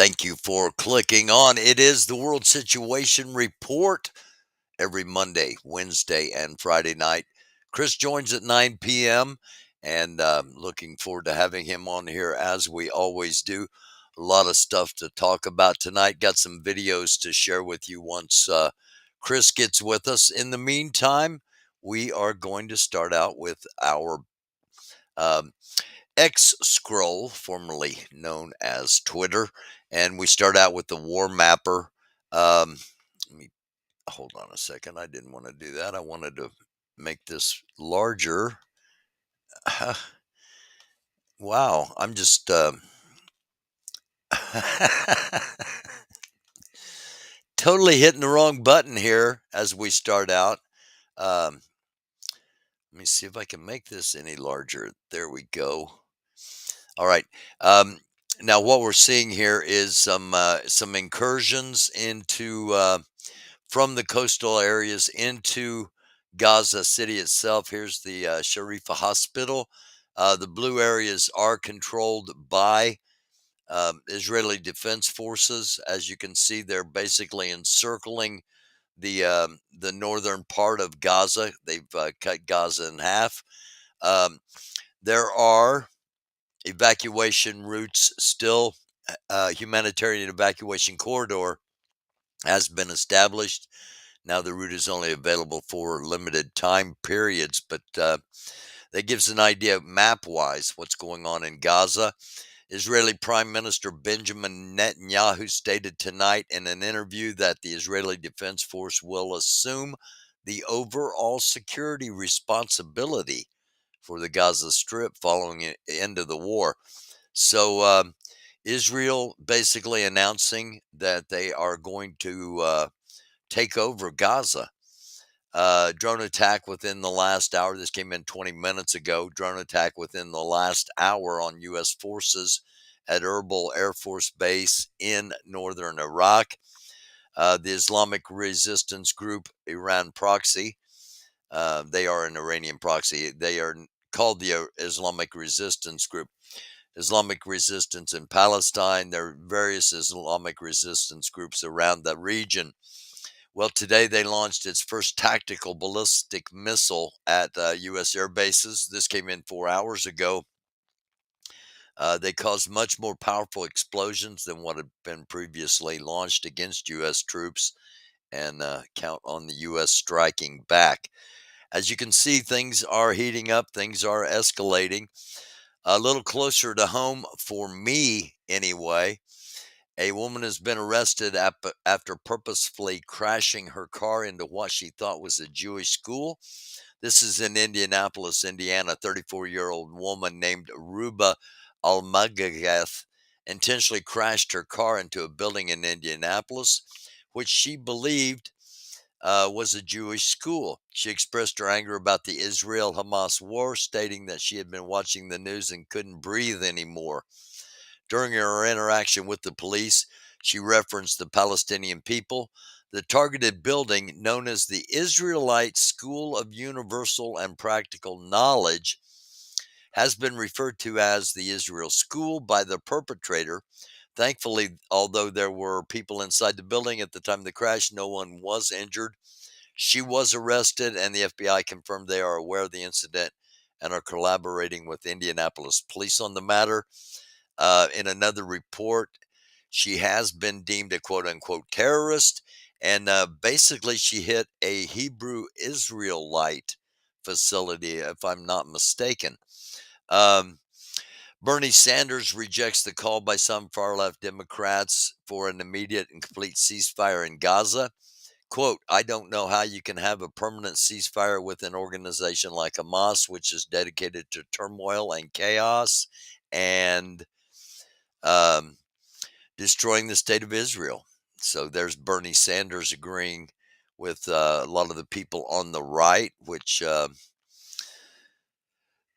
Thank you for clicking on. It is the World Situation Report every Monday, Wednesday, and Friday night. Chris joins at 9 p.m. and looking forward to having him on here as we always do. A lot of stuff to talk about tonight. Got some videos to share with you once Chris gets with us. In the meantime, we are going to start out with our um, X Scroll, formerly known as Twitter, and we start out with the War Mapper. Let me hold on a second. I didn't want to do that. I wanted to make this larger. Wow, I'm just totally hitting the wrong button here as we start out. Um, Let me see if I can make this any larger. There we go. All right. Um, Now, what we're seeing here is some incursions into from the coastal areas into Gaza City itself. Here's the Sharifa Hospital. The blue areas are controlled by Israeli Defense Forces. As you can see, they're basically encircling the northern part of Gaza. They've cut Gaza in half. Um, there are evacuation routes still. Humanitarian evacuation corridor has been established. Now the route is only available for limited time periods, but that gives an idea map-wise what's going on in Gaza. Israeli Prime Minister Benjamin Netanyahu stated tonight in an interview that the Israeli Defense Force will assume the overall security responsibility for the Gaza Strip following the end of the war. So Israel basically announcing that they are going to take over Gaza. Drone attack within the last hour. This came in 20 minutes ago. Drone attack within the last hour on U.S. forces at Erbil Air Force Base in northern Iraq. The Islamic Resistance Group, Iran Proxy, they are an Iranian proxy. They are called the Islamic Resistance Group. Islamic resistance in Palestine. There are various Islamic resistance groups around the region. Well, today they launched its first tactical ballistic missile at U.S. air bases. This came in 4 hours ago. They caused much more powerful explosions than what had been previously launched against U.S. troops, and count on the U.S. striking back. As you can see, things are heating up, things are escalating. A little closer to home for me, anyway. A woman has been arrested after purposefully crashing her car into what she thought was a Jewish school. This is in Indianapolis, Indiana. 34-year-old woman named Ruba Almagageth intentionally crashed her car into a building in Indianapolis, which she believed was a Jewish school. She expressed her anger about the Israel-Hamas war, stating that she had been watching the news and couldn't breathe anymore. During her interaction with the police, she referenced the Palestinian people. The targeted building, known as the Israelite School of Universal and Practical Knowledge, has been referred to as the Israel School by the perpetrator. Thankfully, although there were people inside the building at the time of the crash, no one was injured. She was arrested, and the FBI confirmed they are aware of the incident and are collaborating with Indianapolis police on the matter. In another report, she has been deemed a quote unquote terrorist. And basically, she hit a Hebrew Israelite facility, if I'm not mistaken. Um, Bernie Sanders rejects the call by some far left Democrats for an immediate and complete ceasefire in Gaza. Quote, I don't know how you can have a permanent ceasefire with an organization like Hamas, which is dedicated to turmoil and chaos and destroying the state of Israel. So there's Bernie Sanders agreeing with a lot of the people on the right, which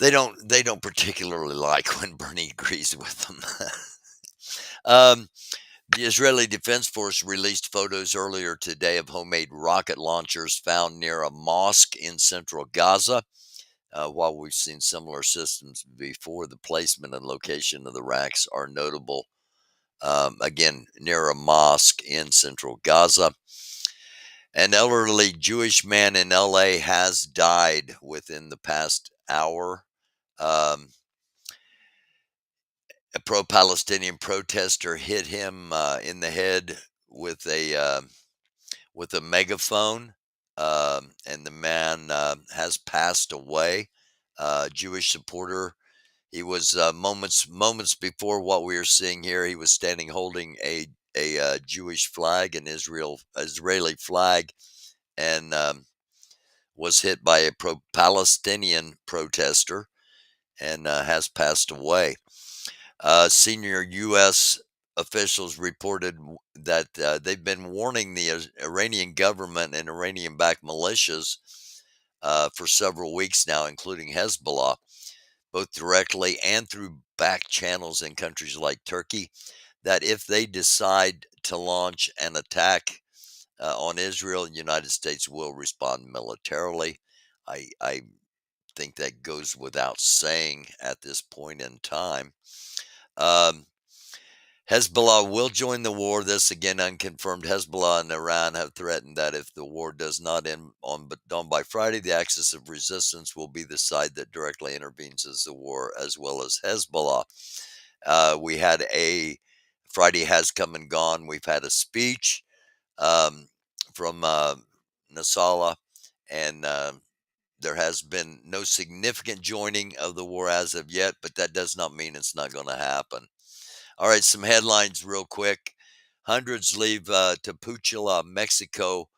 they don't particularly like when Bernie agrees with them. The Israeli Defense Force released photos earlier today of homemade rocket launchers found near a mosque in central Gaza. While we've seen similar systems before, the placement and location of the racks are notable. again, near a mosque in central Gaza. An elderly Jewish man in LA has died within the past hour. Um, a pro Palestinian protester hit him in the head with a megaphone, and the man has passed away. Jewish supporter. He was moments before what we are seeing here. He was standing holding a Jewish flag, an Israeli flag, and was hit by a pro-Palestinian protester and has passed away. Senior U.S. officials reported that they've been warning the Iranian government and Iranian-backed militias for several weeks now, including Hezbollah, both directly and through back channels in countries like Turkey, that if they decide to launch an attack on Israel, the United States will respond militarily. I think that goes without saying at this point in time. Um, Hezbollah will join the war. This again unconfirmed. Hezbollah and Iran have threatened that if the war does not end on dawn by Friday, the axis of resistance will be the side that directly intervenes as the war, as well as Hezbollah. We had a Friday has come and gone. We've had a speech um, from Nasrallah, and there has been no significant joining of the war as of yet, but that does not mean it's not going to happen. All right, some headlines real quick. Hundreds leave Tapachula, Mexico,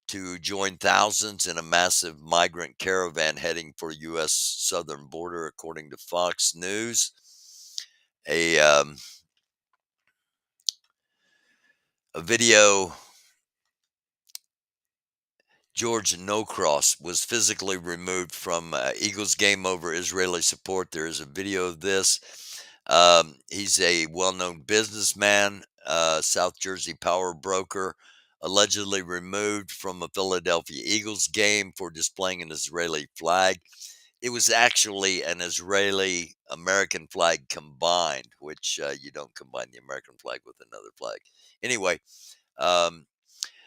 to join thousands in a massive migrant caravan heading for U.S. southern border, according to Fox News. A a video. George Norcross was physically removed from Eagles game over Israeli support. There is a video of this. He's a well-known businessman, South Jersey power broker, allegedly removed from a Philadelphia Eagles game for displaying an Israeli flag. It was actually an Israeli American flag combined, which you don't combine the American flag with another flag. Anyway, um,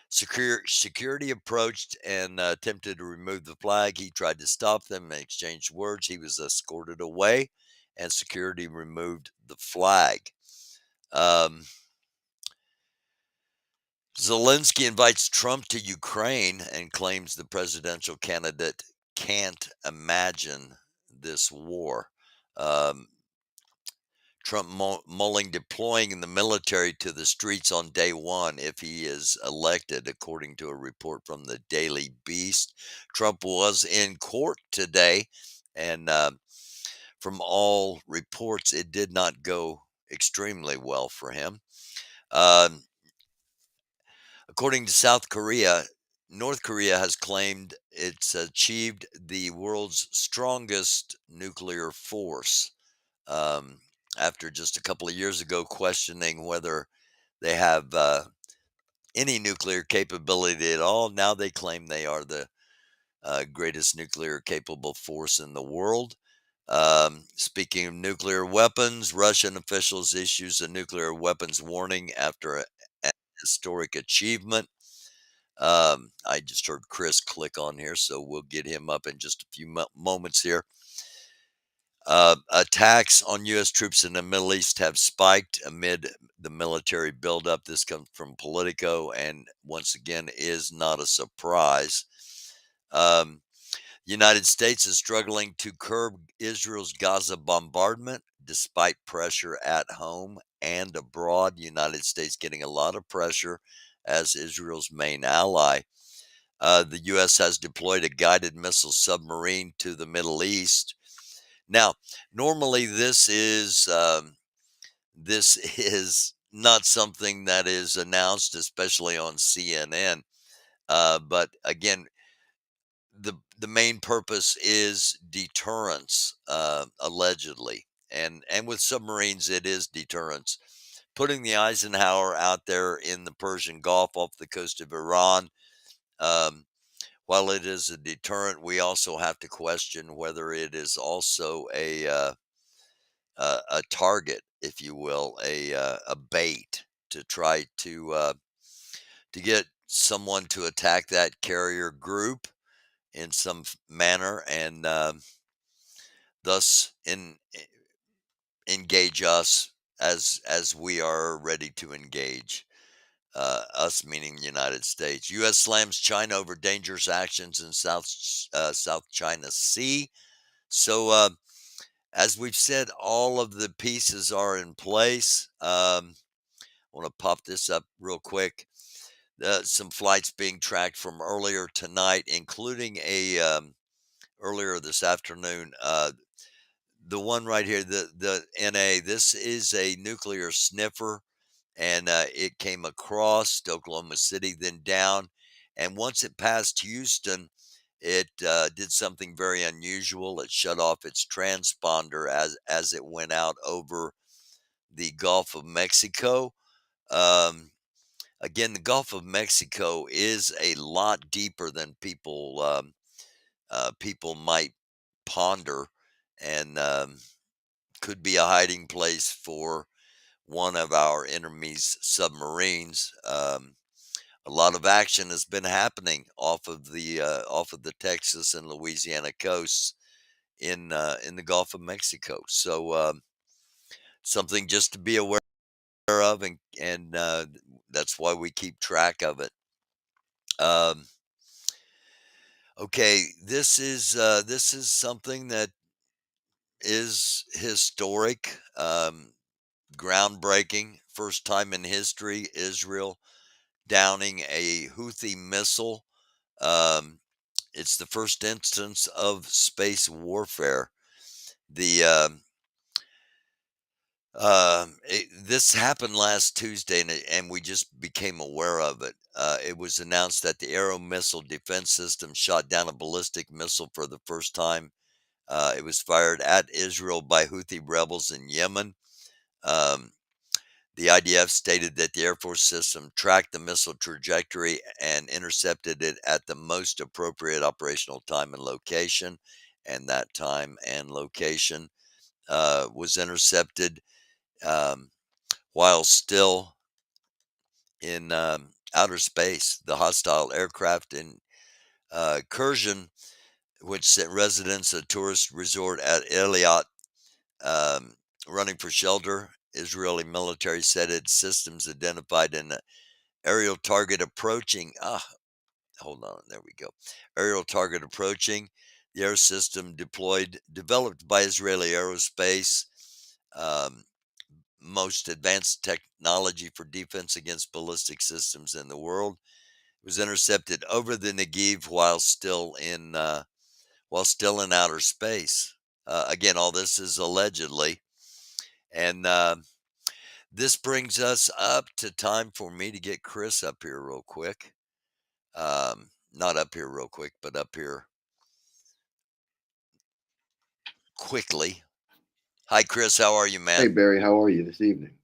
security approached and attempted to remove the flag. He tried to stop them and exchanged words. He was escorted away, and security removed the flag. Um, Zelensky invites Trump to Ukraine and claims the presidential candidate can't imagine this war. Um, Trump mulling deploying the military to the streets on day one if he is elected, according to a report from the Daily Beast. Trump was in court today, and from all reports, it did not go extremely well for him. Um, According to South Korea, North Korea has claimed it's achieved the world's strongest nuclear force. Um, After just a couple of years ago questioning whether they have any nuclear capability at all, now they claim they are the greatest nuclear capable force in the world. Speaking of nuclear weapons, Russian officials issues a nuclear weapons warning after an historic achievement. I just heard Chris click on here, so we'll get him up in just a few moments here. Attacks on U.S. troops in the Middle East have spiked amid the military buildup. This comes from Politico, and once again, is not a surprise. Um, United States is struggling to curb Israel's Gaza bombardment despite pressure at home and abroad. United States getting a lot of pressure as Israel's main ally. The U.S. has deployed a guided missile submarine to the Middle East. Now, normally this is not something that is announced, especially on CNN. But again, the main purpose is deterrence, allegedly, and with submarines, it is deterrence. Putting the Eisenhower out there in the Persian Gulf off the coast of Iran. Um, While it is a deterrent, we also have to question whether it is also a target, if you will, a bait to try to get someone to attack that carrier group in some manner, and thus engage us as we are ready to engage. Us meaning the United States. U.S. slams China over dangerous actions in South China Sea. So, as we've said, all of the pieces are in place. I want to pop this up real quick. Some flights being tracked from earlier tonight, including earlier this afternoon. The one right here, the NA. This is a nuclear sniffer, and it came across Oklahoma City, then down, and once it passed Houston, it did something very unusual. It shut off its transponder as it went out over the Gulf of Mexico. Again, the Gulf of Mexico is a lot deeper than people might ponder, and could be a hiding place for one of our enemy's submarines. A lot of action has been happening off of the Texas and Louisiana coasts in the Gulf of Mexico. So something just to be aware of, and that's why we keep track of it. Okay, this is something that is historic, groundbreaking. First time in history, Israel downing a Houthi missile. It's the first instance of space warfare. The this happened last Tuesday, and we just became aware of it. It was announced that the Arrow missile defense system shot down a ballistic missile for the first time. It was fired at Israel by Houthi rebels in Yemen. The IDF stated that the Air Force system tracked the missile trajectory and intercepted it at the most appropriate operational time and location. And that time and location was intercepted while still in outer space. The hostile aircraft incursion, which sent residents of a tourist resort at Eilat running for shelter. Israeli military said its systems identified an aerial target approaching. Hold on, there we go. Aerial target approaching. The air system developed by Israeli Aerospace, most advanced technology for defense against ballistic systems in the world. It was intercepted over the Negev while still in outer space. Again, all this is allegedly, and this brings us up to time for me to get Chris up here real quick. Not up here real quick, but up here quickly. Hi, Chris. How are you, man? Hey, Barry, how are you this evening?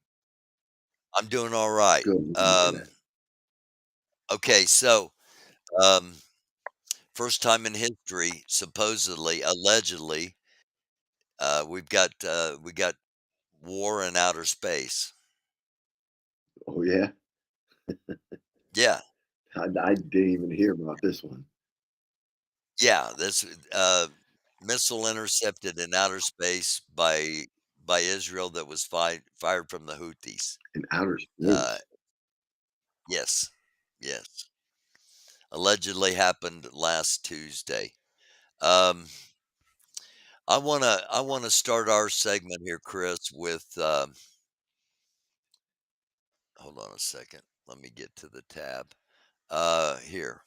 I'm doing all right. Good. That. Okay, so first time in history, supposedly, allegedly, we got war in outer space. Oh, yeah? Yeah, I didn't even hear about this one. yeah. This missile intercepted in outer space by Israel that was fired from the Houthis. In outer Uh, space. yes, yes. Allegedly happened last Tuesday. I wanna start our segment here, Chris, with hold on a second. Let me get to the tab. Here.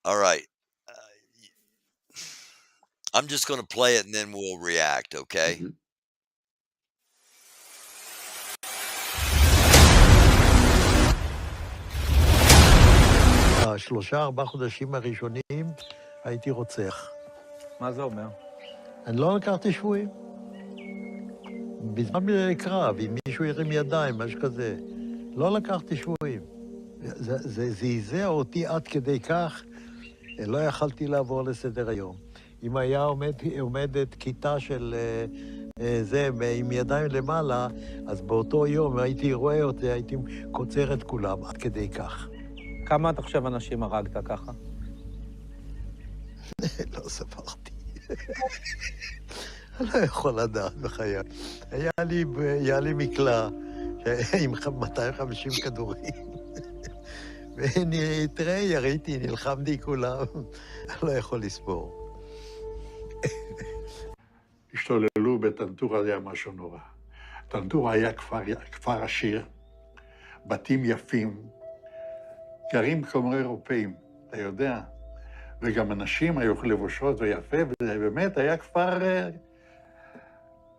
All right. Uh, I'm just going to play it and then we'll react, okay? Mhm. ב3-4 חודשים הראשונים הייתי רוצח. מה זה אומר? אני לא לקחתי שבויים. בזמן קרב, אם מישהו ירים ידיים, משהו כזה, לא לקחתי שבויים. זה זעזע אותי עד כדי כך, לא יכלתי לעבור לסדר היום. אם היה עומדת כיתה של זה עם ידיים למעלה, אז באותו יום הייתי רואה אותי, הייתי קוצר את כולם עד כדי כך. כמה אתה חושב אנשים הרגת ככה? לא ספרתי. אני לא יכול לדעת בחיי. היה לי מקלע עם 250 כדורים. תראה, יריתי, נלחמתי כולם. אני לא יכול לספור. השתוללו בטנטורה, זה היה משהו נורא. טנטורה היה כפר עשיר, בתים יפים, גרים כמו אירופאים, אתה יודע, וגם אנשים היו לבושות ויפה, וזה באמת היה כפר...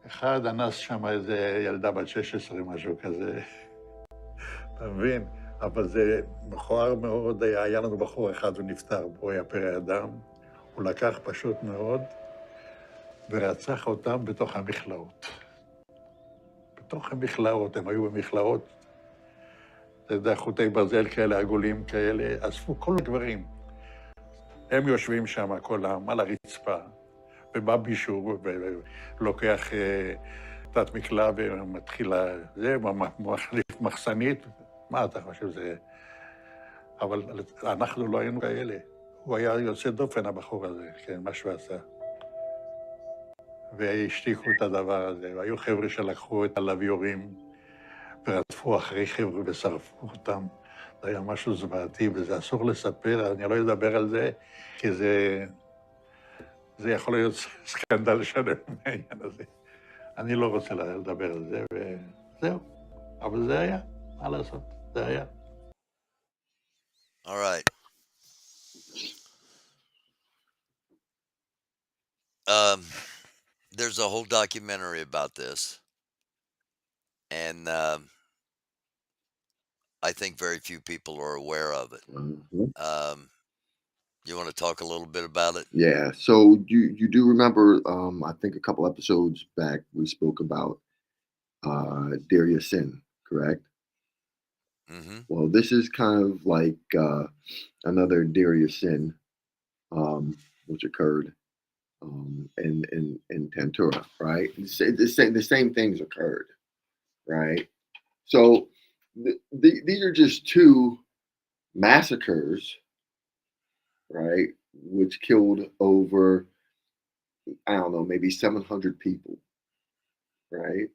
אחד אנס שם איזה ילדה בת 16, משהו כזה, אתה מבין? אבל זה מכוער מאוד, היה לנו בחור אחד, הוא נפטר, הוא היה פרא אדם, הוא לקח פשוט מאוד, ורצח אותם בתוך המכלאות. בתוך המכלאות, הם היו במכלאות, אתה יודע, חוטי ברזל כאלה, עגולים כאלה, אספו כל הדברים. הם יושבים שם, כולם, על הרצפה, ובא מישהו ולוקח תת מקלע ומתחיל זה, מחליף מחסנית, מה אתה חושב זה? אבל אנחנו לא היינו כאלה. הוא היה יוצא דופן, הבחור הזה, כן, מה שהוא עשה. והשתיקו את הדבר הזה, והיו חבר'ה שלקחו את הלוויורים ורדפו אחרי חבר'ה ושרפו אותם. זה היה משהו זוועתי, וזה אסור לספר, אני לא אדבר על זה, כי זה יכול להיות סקנדל שלם מהעניין הזה. אני לא רוצה לדבר על זה, וזהו. אבל זה היה, מה לעשות, זה היה. All right. There's a whole documentary about this, and I think very few people are aware of it. You want to talk a little bit about it? Yeah. So you do remember? I think a couple episodes back we spoke about Darius Sin, correct? Mm-hmm. Well, this is kind of like another Darius Sin, which occurred in Tantura, right? The same things occurred, right? So these are just two massacres, right, which killed over, I don't know, maybe 700 people, right?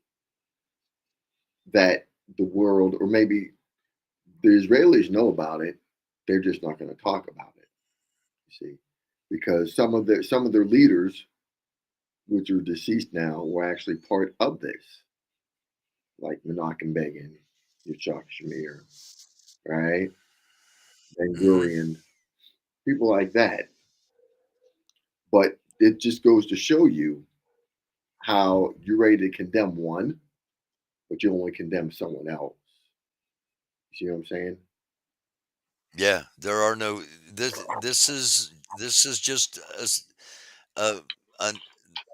That the world, or maybe the Israelis know about it, they're just not going to talk about it, you see, because some of their leaders, which are deceased now, were actually part of this, like Menachem Begin, Yitzhak Shamir, right? Ben Gurion, people like that. But it just goes to show you how you're ready to condemn one, but you only condemn someone else. You see what I'm saying? Yeah, there are no. This is just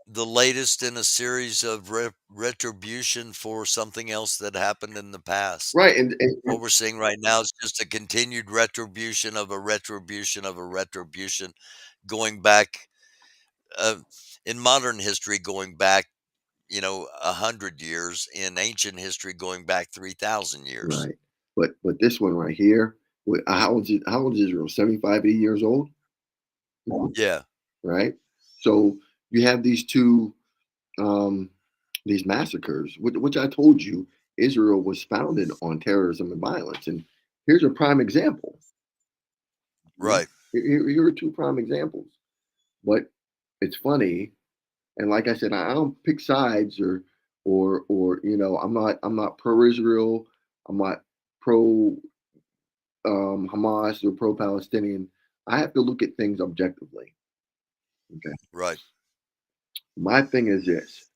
the latest in a series of retribution for something else that happened in the past. Right, and What we're seeing right now is just a continued retribution of a retribution of a retribution, going back in modern history, going back 100 years, in ancient history going back 3,000 years. right. But this one right here, how old is Israel? 75, 80 years old? Yeah. Right? So you have these two these massacres, which I told you Israel was founded on terrorism and violence. And here's a prime example. Right. Here are two prime examples. But it's funny, and like I said, I don't pick sides or I'm not pro Israel, I'm not pro Hamas or pro Palestinian. I have to look at things objectively. Okay. Right. My thing is this: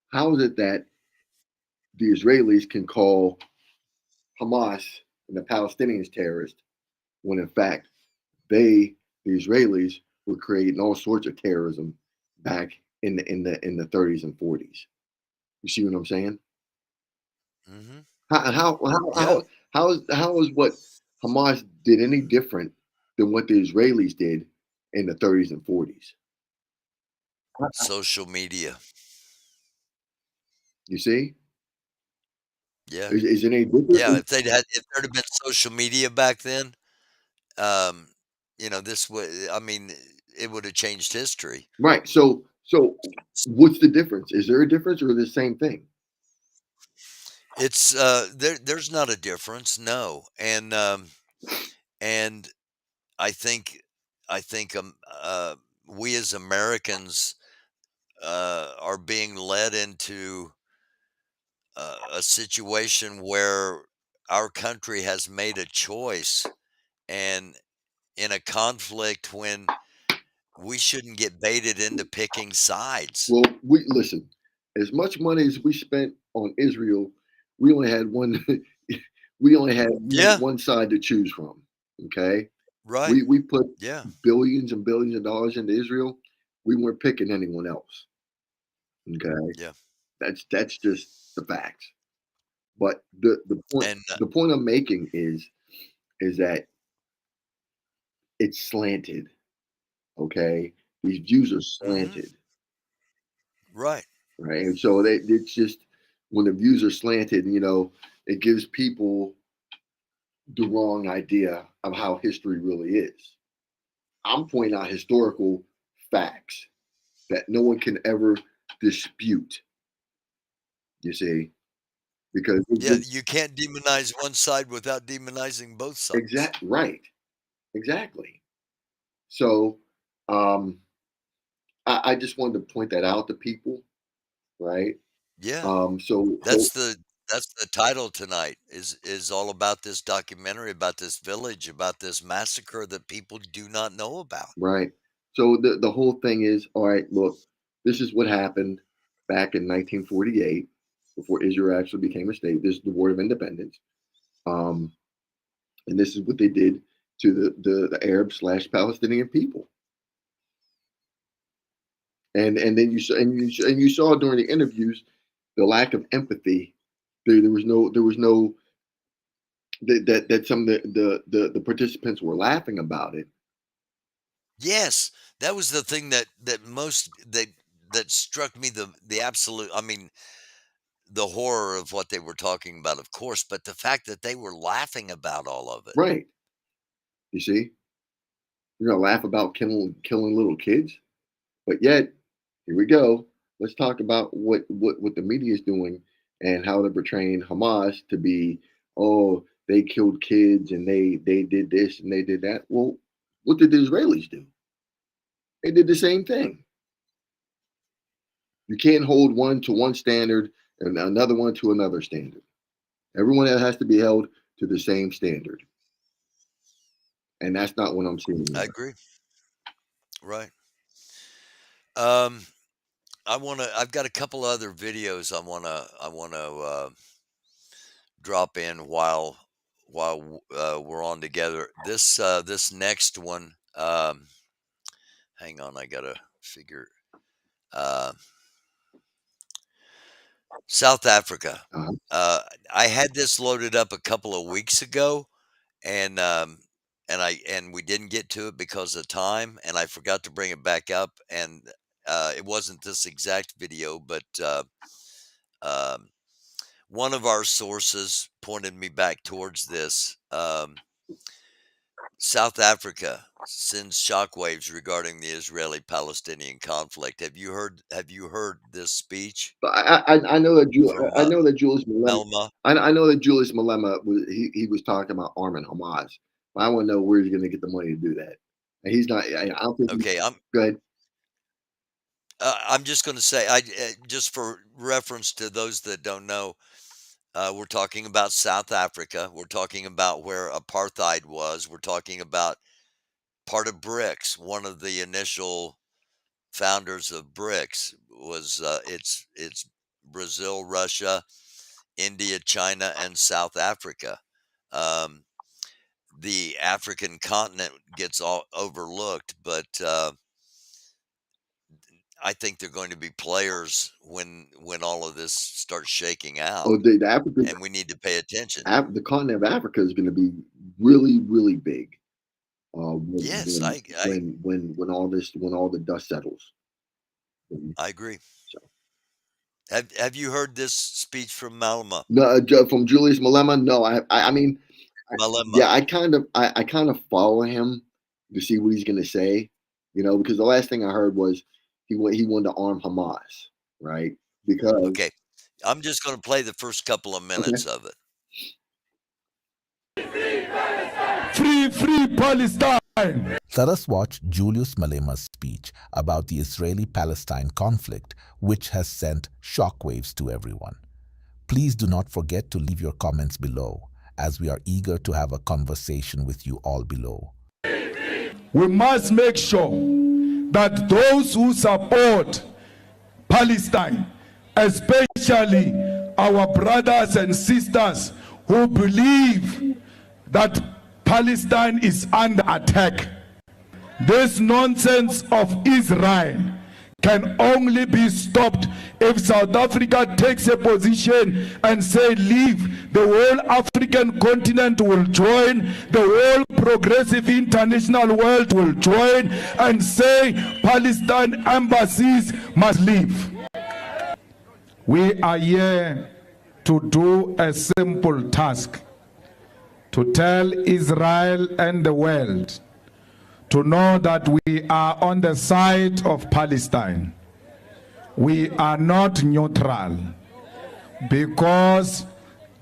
how is it that the Israelis can call Hamas and the Palestinians terrorists when in fact the Israelis were creating all sorts of terrorism back in the 30s and 40s? You see what I'm saying? Mm-hmm. How is what Hamas did any different than what the Israelis did in the 30s and 40s? Social media. You see, Yeah. is it any Yeah, different? if there'd have been social media back then, um, this would I mean, it would have changed history. Right. So what's the difference? Is there a difference or the same thing? It's there's not a difference, no. And I think I think we as Americans are being led into a situation where our country has made a choice and in a conflict when we shouldn't get baited into picking sides. Well, we listen. As much money as we spent on Israel, we only had one. We only had Yeah, one side to choose from. Okay, right. we put Yeah, billions and billions of dollars into Israel. We weren't picking anyone else. Okay, yeah. that's just the facts. But And the point I'm making is that it's slanted. Okay, these views are mhm, slanted, right. right? And so it's just when the views are slanted, it gives people the wrong idea of how history really is. I'm pointing out historical facts that no one can ever dispute. You see, because Yeah, you can't demonize one side without demonizing both sides. right, exactly. So um, I just wanted to point that out to people, right? Yeah. So That's the title tonight is all about this documentary about this village, about this massacre that people do not know about. right. So the whole thing is, all right, look, this is what happened back in 1948 before Israel actually became a state. This is the War of Independence. Um, and this is what they did to the Arab slash Palestinian people. And then you saw during the interviews the lack of empathy. There was no that some of the participants were laughing about it. Yes, that was the thing that struck me the absolute I mean, the horror of what they were talking about, of course, but the fact that they were laughing about all of it. Right. You see, you're gonna laugh about killing little kids, but yet here we go. Let's talk about what the media is doing and how they're portraying Hamas to be, oh, they killed kids and they did this and they did that. Well, what did the Israelis do? They did the same thing. You can't hold one to one standard and another one to another standard. Everyone has to be held to the same standard, and that's not what I'm seeing I here. agree. Right. Um, I've got a couple other videos I wanna drop in while we're on together. This next one, hang on, I gotta figure. Uh, South Africa. Uh, Uh, I had this loaded up a couple of weeks ago, and we didn't get to it because of time, and I forgot to bring it back up, and it wasn't this exact video, but um, one of our sources pointed me back towards this. South Africa sends shockwaves regarding the Israeli-Palestinian conflict. Have you heard this speech but I know that from I know that Julius Malema. Melma? I know that Julius Malema was he was talking about arming Hamas. But I want to know where he's going to get the money to do that. And he's not. I don't think. Okay, Good. I'm just going to say, just for reference to those that don't know, we're talking about South Africa. We're talking about where apartheid was. We're talking about part of BRICS. One of the initial founders of BRICS was it's Brazil, Russia, India, China, and South Africa. Um, the African continent gets all overlooked, but I think they're going to be players when all of this starts shaking out, Oh, the African and we need to pay attention. the continent of Africa is going to be really really big. Yes, When all the dust settles. I agree. So. Have you heard this speech from Malema? No, from Julius Malema. No, I mean, Malema. yeah, I kind of follow him to see what he's going to say, because the last thing I heard was he wanted to arm Hamas, right? Because Okay, I'm just going to play the first couple of minutes of it. Free, free Palestine! Let us watch Julius Malema's speech about the Israeli-Palestine conflict, which has sent shockwaves to everyone. Please do not forget to leave your comments below, as we are eager to have a conversation with you all below. We must make sure that those who support Palestine, especially our brothers and sisters who believe that Palestine is under attack, this nonsense of Israel can only be stopped if South Africa takes a position and say leave. The whole African continent will join, the whole progressive international world will join and say Palestine embassies must leave. We are here to do a simple task, to tell Israel and the world to know that we are on the side of Palestine. We are not neutral, because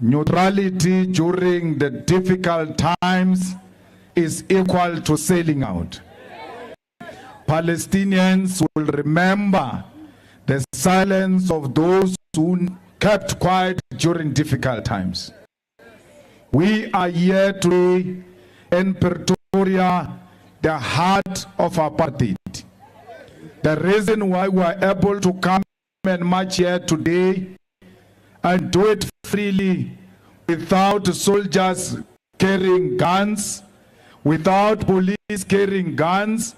neutrality during the difficult times is equal to selling out. Palestinians will remember the silence of those who kept quiet during difficult times. We are here today in Pretoria, the heart of apartheid. The reason why we are able to come and march here today and do it freely, without soldiers carrying guns, without police carrying guns,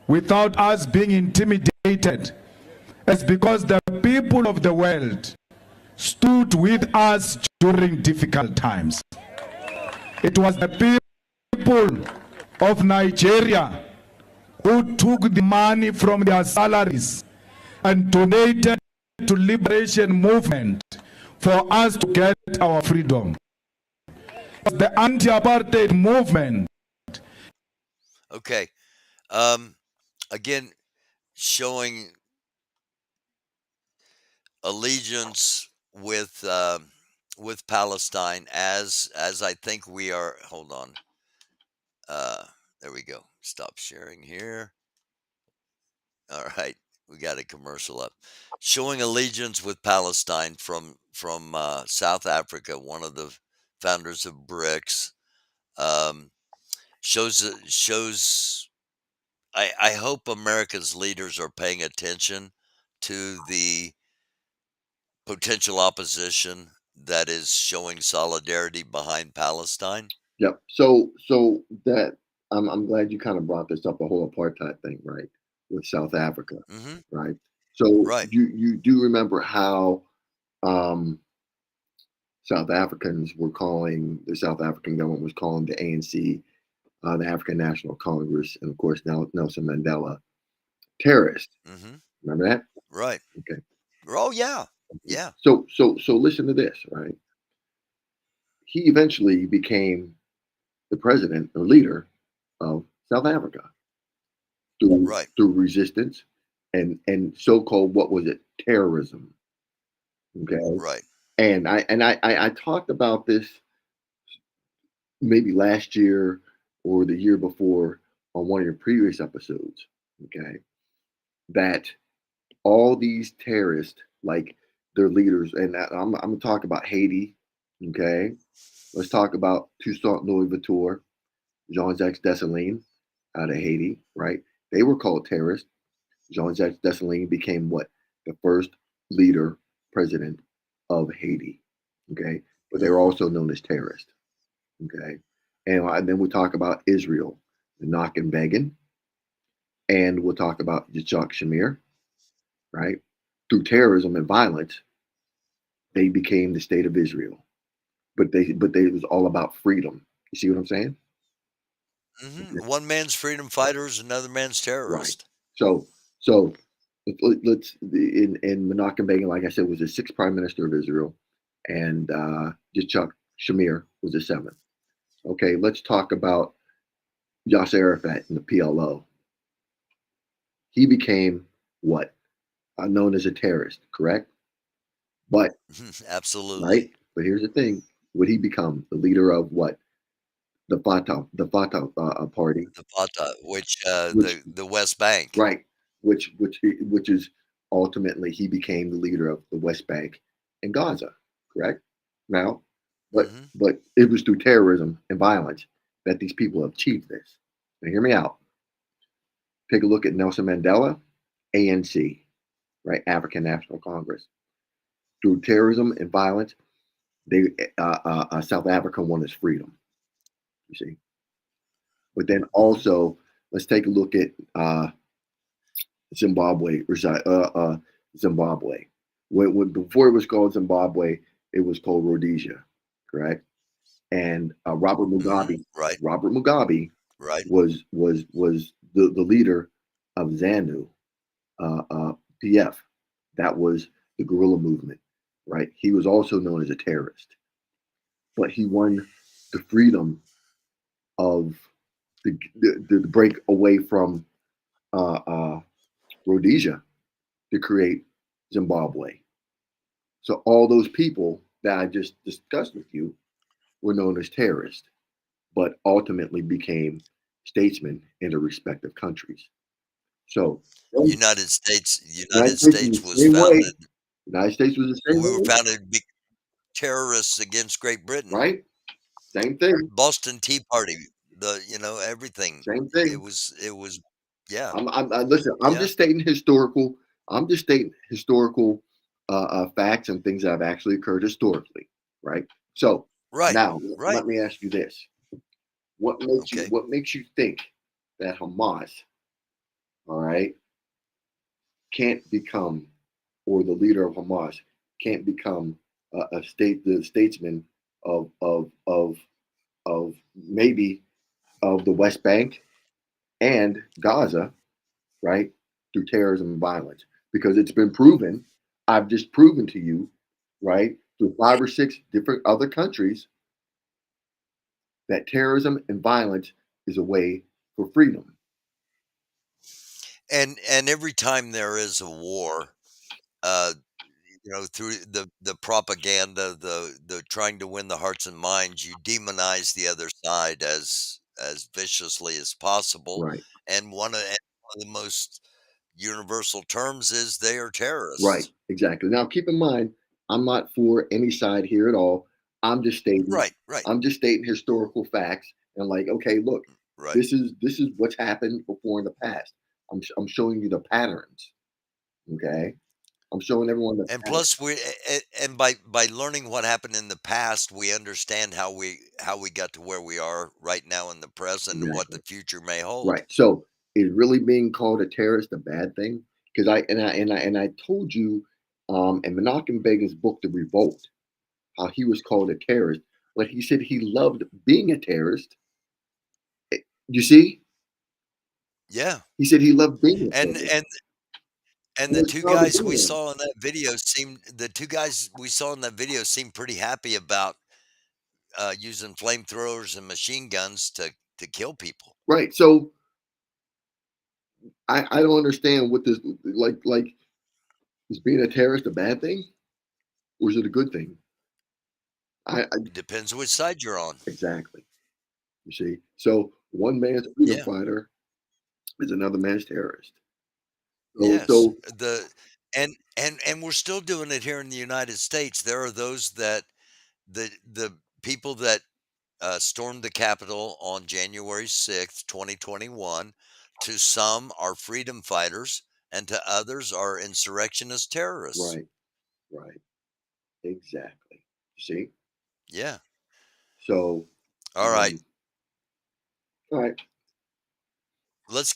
without us being intimidated, is because the people of the world stood with us during difficult times. It was the people of Nigeria who took the money from their salaries and donated to liberation movement for us to get our freedom. The anti-apartheid movement. Okay. Again, showing allegiance with Palestine as I think we are. Hold on. There we go. Stop sharing here. All right, we got a commercial up. Showing allegiance with Palestine from South Africa, one of the founders of BRICS. Shows. I hope America's leaders are paying attention to the potential opposition that is showing solidarity behind Palestine. Yep. So that I'm glad you kind of brought this up, the whole apartheid thing, right, with South Africa, right? So Right. you do remember how South Africans were calling, the South African government was calling the ANC, the African National Congress, and of course now Nelson Mandela, terrorists. Remember that? Right. Okay. Oh yeah. Yeah. So listen to this, right? He eventually became the president or leader of South Africa through resistance and so-called, what was it, terrorism. Okay. Right. And I talked about this maybe last year or the year before on one of your previous episodes. Okay. That all these terrorists, like their leaders, and I'm gonna talk about Haiti. Okay. Let's talk about Toussaint Louverture, Jean-Jacques Dessalines out of Haiti, right? They were called terrorists. Jean-Jacques Dessalines became what? The first leader, president of Haiti. Okay. But they were also known as terrorists. Okay. And then we'll talk about Israel, Menachem Begin, and we'll talk about Yitzhak Shamir, right? Through terrorism and violence, they became the state of Israel. But it was all about freedom. You see what I'm saying? One man's freedom fighter is another man's terrorist. Right. So let's in Menachem Begin, like I said, was the sixth prime minister of Israel, and Yitzhak Shamir was the seventh. Okay, let's talk about Yasser Arafat and the PLO. He became what? Known as a terrorist, correct? But Absolutely. right. But here's the thing: would he become the leader of what? The Fatah party, The Fatah, which which the West Bank. right, which is ultimately he became the leader of the West Bank and Gaza, correct? Now, Hmm. but it was through terrorism and violence that these people have achieved this. Now, hear me out. Take a look at Nelson Mandela, ANC, right, African National Congress. Through terrorism and violence, they South Africa won its freedom. You see, but then Hmm. also let's take a look at Zimbabwe. Zimbabwe. Before it was called Zimbabwe, it was called Rhodesia, correct? And Hmm. Right. Robert Mugabe Right. was the leader of ZANU PF. That was the guerrilla movement, right? He was also known as a terrorist, but he won the freedom of the break away from uh, uh, Rhodesia to create Zimbabwe. So all those people that I just discussed with you were known as terrorists, but ultimately became statesmen in their respective countries. So the United States. United United States was States the was same way. founded. The United States was the same We were way, founded to be terrorists against Great Britain. right? Same thing. Boston Tea Party. Everything. Same It thing. was. It was. Yeah. Listen. Yeah. I'm just stating historical facts and things that have actually occurred historically, right? So Right. now Right. let me ask you this: Okay. what makes you think that Hamas, all right, can't become, or the leader of Hamas can't become the statesman of of maybe of the West Bank and Gaza, right, through terrorism and violence? Because it's been proven, I've just proven to you, right, through five or six different other countries that terrorism and violence is a way for freedom. And every time there is a war, uh, through the propaganda, the trying to win the hearts and minds, you demonize the other side as viciously as possible. Right, And one of the most universal terms is they are right, terrorists. exactly. Now, keep in mind, I'm not for any side here at all. I'm just stating, Right, right, I'm just stating historical facts and like, okay, look, right. this is what's happened before in the past. I'm showing you the patterns. Okay, I'm showing everyone the And pattern. plus, and by learning what happened in the past, we understand how we got to where we are right now in the present and what the Exactly. future may hold. Right. So is really being called a terrorist a bad thing? Because I told you in Menachem Begin's book, The Revolt, how he was called a terrorist, but he said he loved being a terrorist. You see, Yeah, he said he loved being a and terrorist. and He and was proud to be one. the two guys we saw in that video seemed pretty happy about using flamethrowers and machine guns to kill people. Right. So I don't understand what this like is being a terrorist a bad thing or is it a good thing? I It depends which side you're on. exactly. You see, so one man's freedom Yeah. fighter is another man's terrorist. Yes. So And we're still doing it here in the United States. There are those that the people that stormed the Capitol on January 6th, 2021. To some are freedom fighters, and to others are insurrectionist terrorists. right, right, exactly. See, Yeah. so All right. um, all right, Let's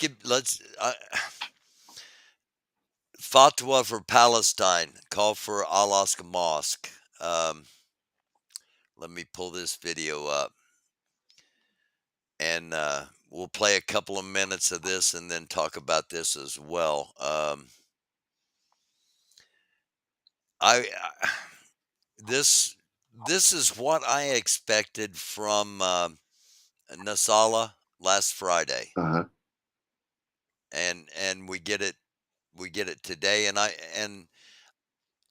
fatwa for Palestine. Call for Al-Aqsa Mosque. Um, Let me pull this video up, and we'll play a couple of minutes of this and then talk about this as well. I this this is what I expected from Nasala last Friday, Uh-huh. and we get it today. And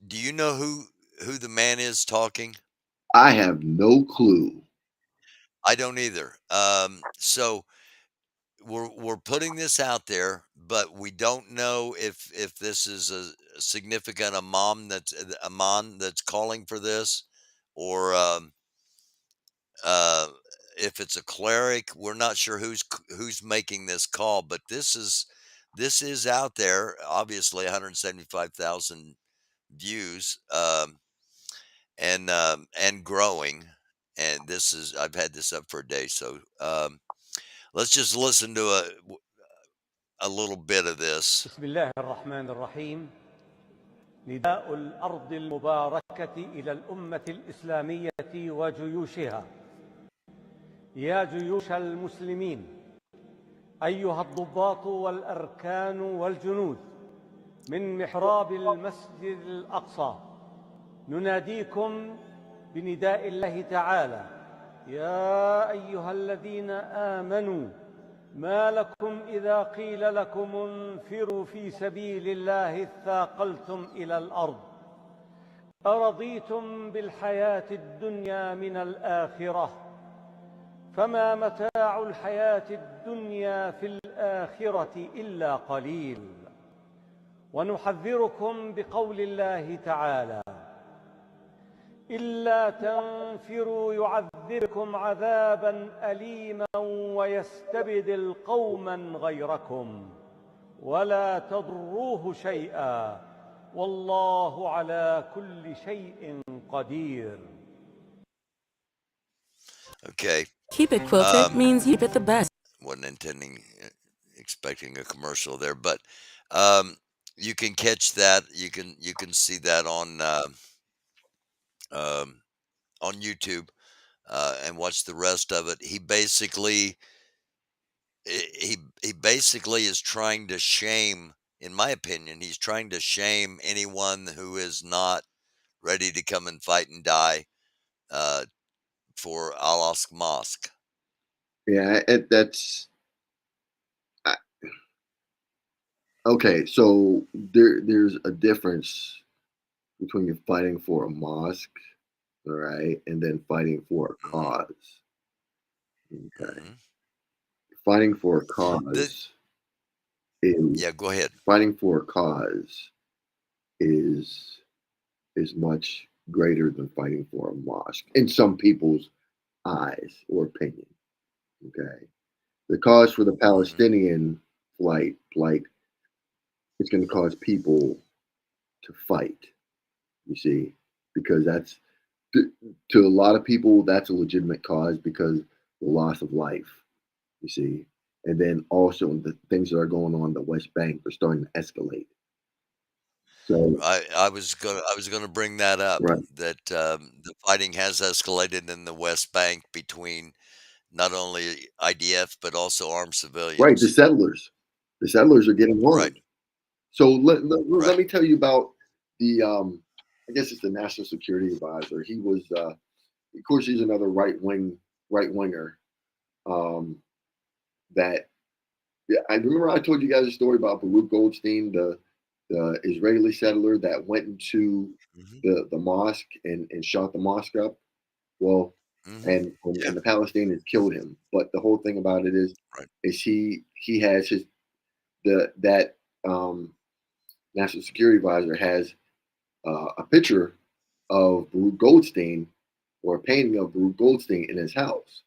do you know who the man is talking? I have no clue. I don't either. So we're putting this out there, but we don't know if this is a significant imam that's calling for this, or uh, if it's a cleric. We're not sure who's making this call, but this is out there. Obviously, 175,000 views, and growing. And I've had this up for a day, so let's just listen to a little bit of this. بسم الله الرحمن الرحيم. نداء الأرض المباركة إلى الأمة الإسلامية وجيوشها. يا جيوش المسلمين، أيها الضباط والأركان والجنود، من محراب المسجد الأقصى نناديكم بنداء الله تعالى: يا أيها الذين آمنوا، ما لكم إذا قيل لكم انفروا في سبيل الله اثاقلتم إلى الأرض، أرضيتم بالحياة الدنيا من الآخرة، فما متاع الحياة الدنيا في الآخرة إلا قليل. ونحذركم بقول الله تعالى: إلا تنفروا يعذبكم عذابا أليما ويستبدل قوما غيركم ولا تضروه شيئا والله على كل شيء قدير. Okay. Keep it quilted means you get the best. Wasn't expecting a commercial there, but you can catch that. You can see that on YouTube, and watch the rest of it. He basically is trying to shame, in my opinion, he's trying to shame anyone who is not ready to come and fight and die for Allah's mosque. Yeah, that's okay. So there's a difference between fighting for a mosque, all right, and then fighting for a cause. Okay, Mhm. fighting for a The, cause is yeah, go ahead. fighting for a cause is much greater than fighting for a mosque in some people's eyes or opinion. Okay, the cause for the Mhm. Palestinian flight, it's going to cause people to fight. You see, because that's to a lot of people that's a legitimate cause because the loss of life. You see, and then also the things that are going on in the West Bank are starting to escalate. So I was gonna bring that up, right, that the fighting has escalated in the West Bank between not only IDF but also armed right, civilians. the settlers are getting Right, harmed. So let right. me tell you about the I guess it's the National Security Advisor. He was of course he's another right winger um, that yeah, I remember I told you guys a story about Baruch Goldstein, the Israeli settler that went into Mhm, the mosque and shot the mosque up. Well, mhm. and Yeah, the Palestinians killed him. But the whole thing about it right. is he has his that um, national security advisor has a picture of Baruch Goldstein or a painting of Baruch Goldstein in his house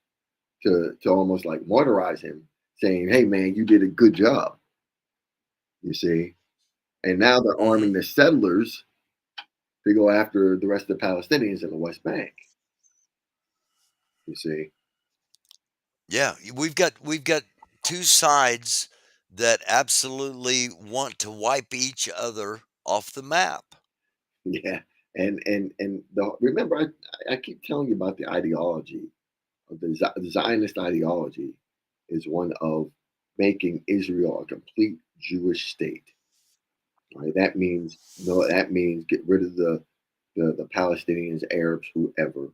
to almost like martyrize him, saying, "Hey man, you did a good job." You see, and now they're arming Mhm. the settlers to go after the rest of the Palestinians in the West Bank. You see, Yeah, we've got two sides that absolutely want to wipe each other off the map. yeah, and remember I keep telling you about the ideology of the Zionist ideology is one of making Israel a complete Jewish state. Right? That means no. That means get rid of the Palestinians, Arabs, whoever.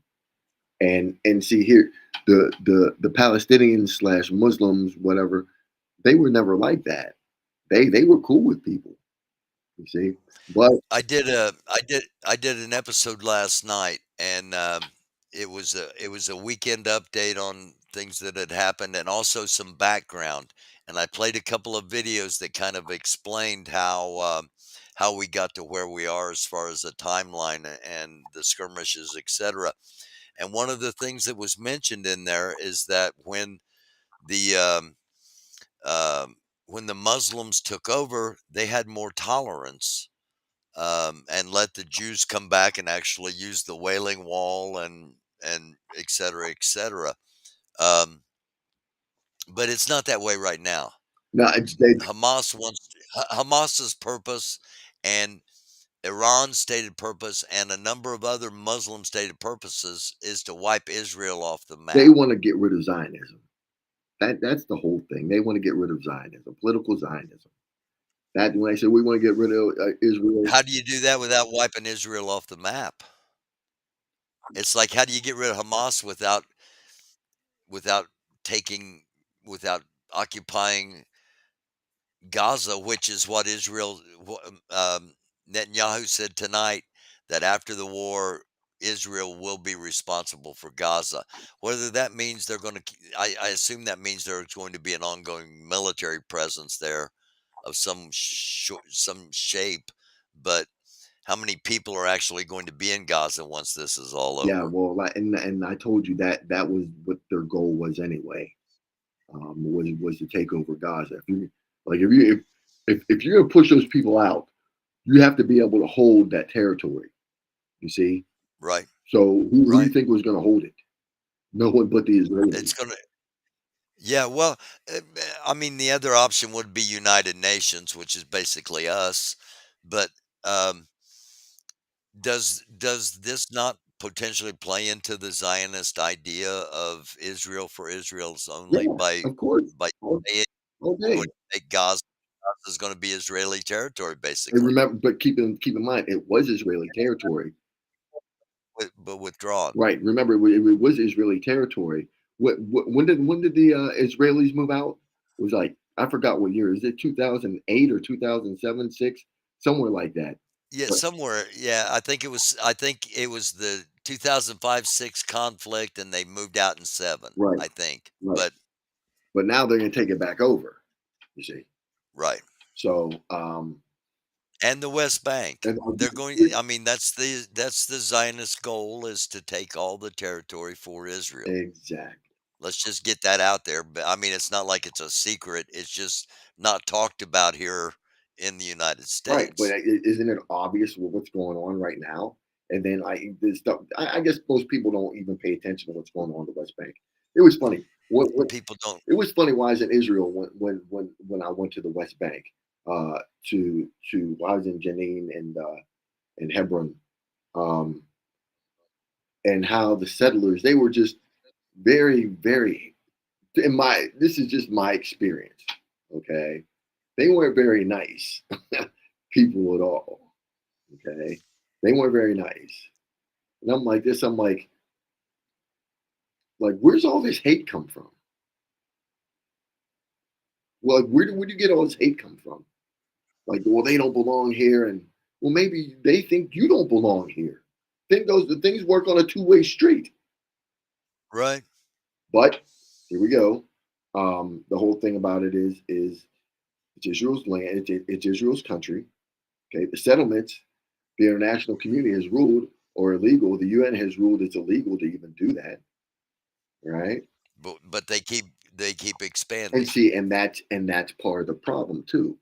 And see here, the Palestinians slash Muslims, whatever, they were never like that. They were cool with people. You see, but I did an episode last night, and it was a weekend update on things that had happened, and also some background. And I played a couple of videos that kind of explained how we got to where we are as far as the timeline and the skirmishes, etc. And one of the things that was mentioned in there is that the um, when the Muslims took over, they had more tolerance, and let the Jews come back and actually use the Wailing Wall and et cetera, et cetera. Um, but it's not that way right now. no, it's they. Hamas's purpose and Iran's stated purpose and a number of other Muslim stated purposes is to wipe Israel off the They map. want to get rid of Zionism. That's the whole thing. They want to get rid of Zionism, political Zionism. That when they say we want to get rid of Israel, How do you do that without wiping Israel off the map? It's like, how do you get rid of Hamas without taking without occupying Gaza, which is what Netanyahu said tonight, that after the war, Israel will be responsible for Gaza. Whether that means they're going to, I assume that means there's going to be an ongoing military presence there of some shape, but how many people are actually going to be in Gaza once this is all yeah. over? Well, and I told you that was what their goal was anyway. Was to take over Gaza. If you're gonna push those people out, you have to be able to hold that territory. You see. Right, So who do you right. think was going to hold it? No one but the It's Israelis. going to, yeah, well, I mean, the other option would be United Nations, which is basically us. But um, does this not potentially play into the Zionist idea of Israel for Israel's only Yeah, of course. by All, saying all we're going day. to make Gaza is going to be Israeli territory, And basically, remember, but keep in mind, it was Israeli territory. but withdrawn. Right. Remember, it was Israeli territory. When did the Israelis move out? It was like I forgot what year. Is it 2008 or 2007, six, somewhere like that? Yeah, But somewhere. Yeah, I think it was. I think it was the 2005-6 conflict, and they moved out in seven. right, I think, right. but But now they're going to take it back over. You see. right. So And the West Bank. and They're going. I mean, that's the Zionist goal is to take all the territory for Israel. exactly. Let's just get that out there. But I mean, it's not like it's a secret. It's just not talked about here in the United Right, but States. isn't it obvious what's going on right now? And then like this stuff, I guess most people don't even pay attention to what's going on in the West Bank. It was funny. What People don't. it was funny. Why is in Israel when I went to the West Bank, uh, to I was in Jenin and Hebron, um, and how the settlers they were just very in my this is just my experience. Okay, they weren't very nice people at all. Okay. They weren't very nice. And I'm like this, I'm like, where's all this hate come from? Well, like, where do you get all this hate come from? Like, well, they don't belong here, and well, maybe they think you don't belong here. The things work on a two-way street. Right. But here we go. The whole thing about it is it's Israel's land, it's Israel's country. Okay, the settlements, the international community has ruled or illegal. The UN has ruled it's illegal to even do that. Right. But they keep And expanding. see, and that's part of the problem too.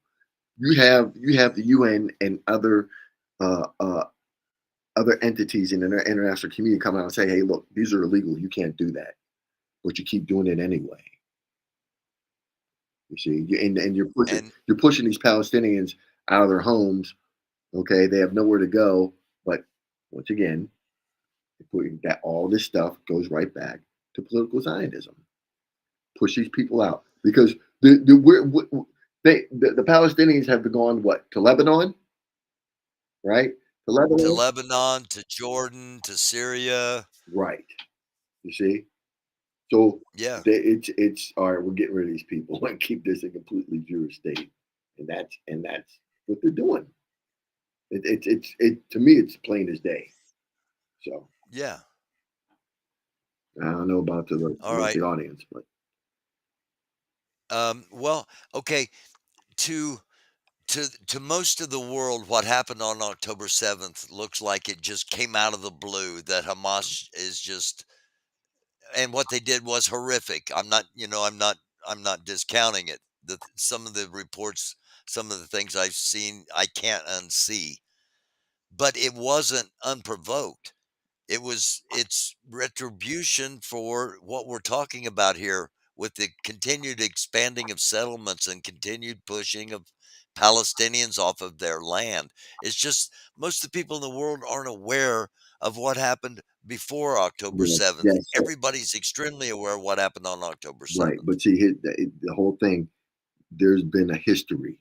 You have the UN and uh, uh, other entities in the international community come out and say, "Hey, look, these are illegal. You can't do that," but you keep doing it anyway. You see, and And you're pushing these Palestinians out of their homes. Okay, they have nowhere to go. But once again, that all this stuff goes right back to political Zionism. Push these people out because the Palestinians have gone what to Lebanon. right? To To Lebanon, Lebanon, to Jordan, to Syria. right? You see, so Yeah. it's all right. We're getting rid of these people and keep this a completely Jewish state, and that's what they're doing. It to me, it's plain as day. So Yeah. I don't know about All right. the audience, but Well, okay. To to most of the world, what happened on October 7th looks like it just came out of the blue. That Hamas is just, and what they did was horrific. I'm not discounting it. Some of the reports, some of the things I've seen, I can't unsee. But it wasn't unprovoked. It's retribution for what we're talking about here with the continued expanding of settlements and continued pushing of Palestinians off of their land. It's just most of the people in the world aren't aware of what happened before October yes, 7th. yes, Everybody's extremely aware of what happened on October right. 7th. But see, here, the whole thing. There's been a history,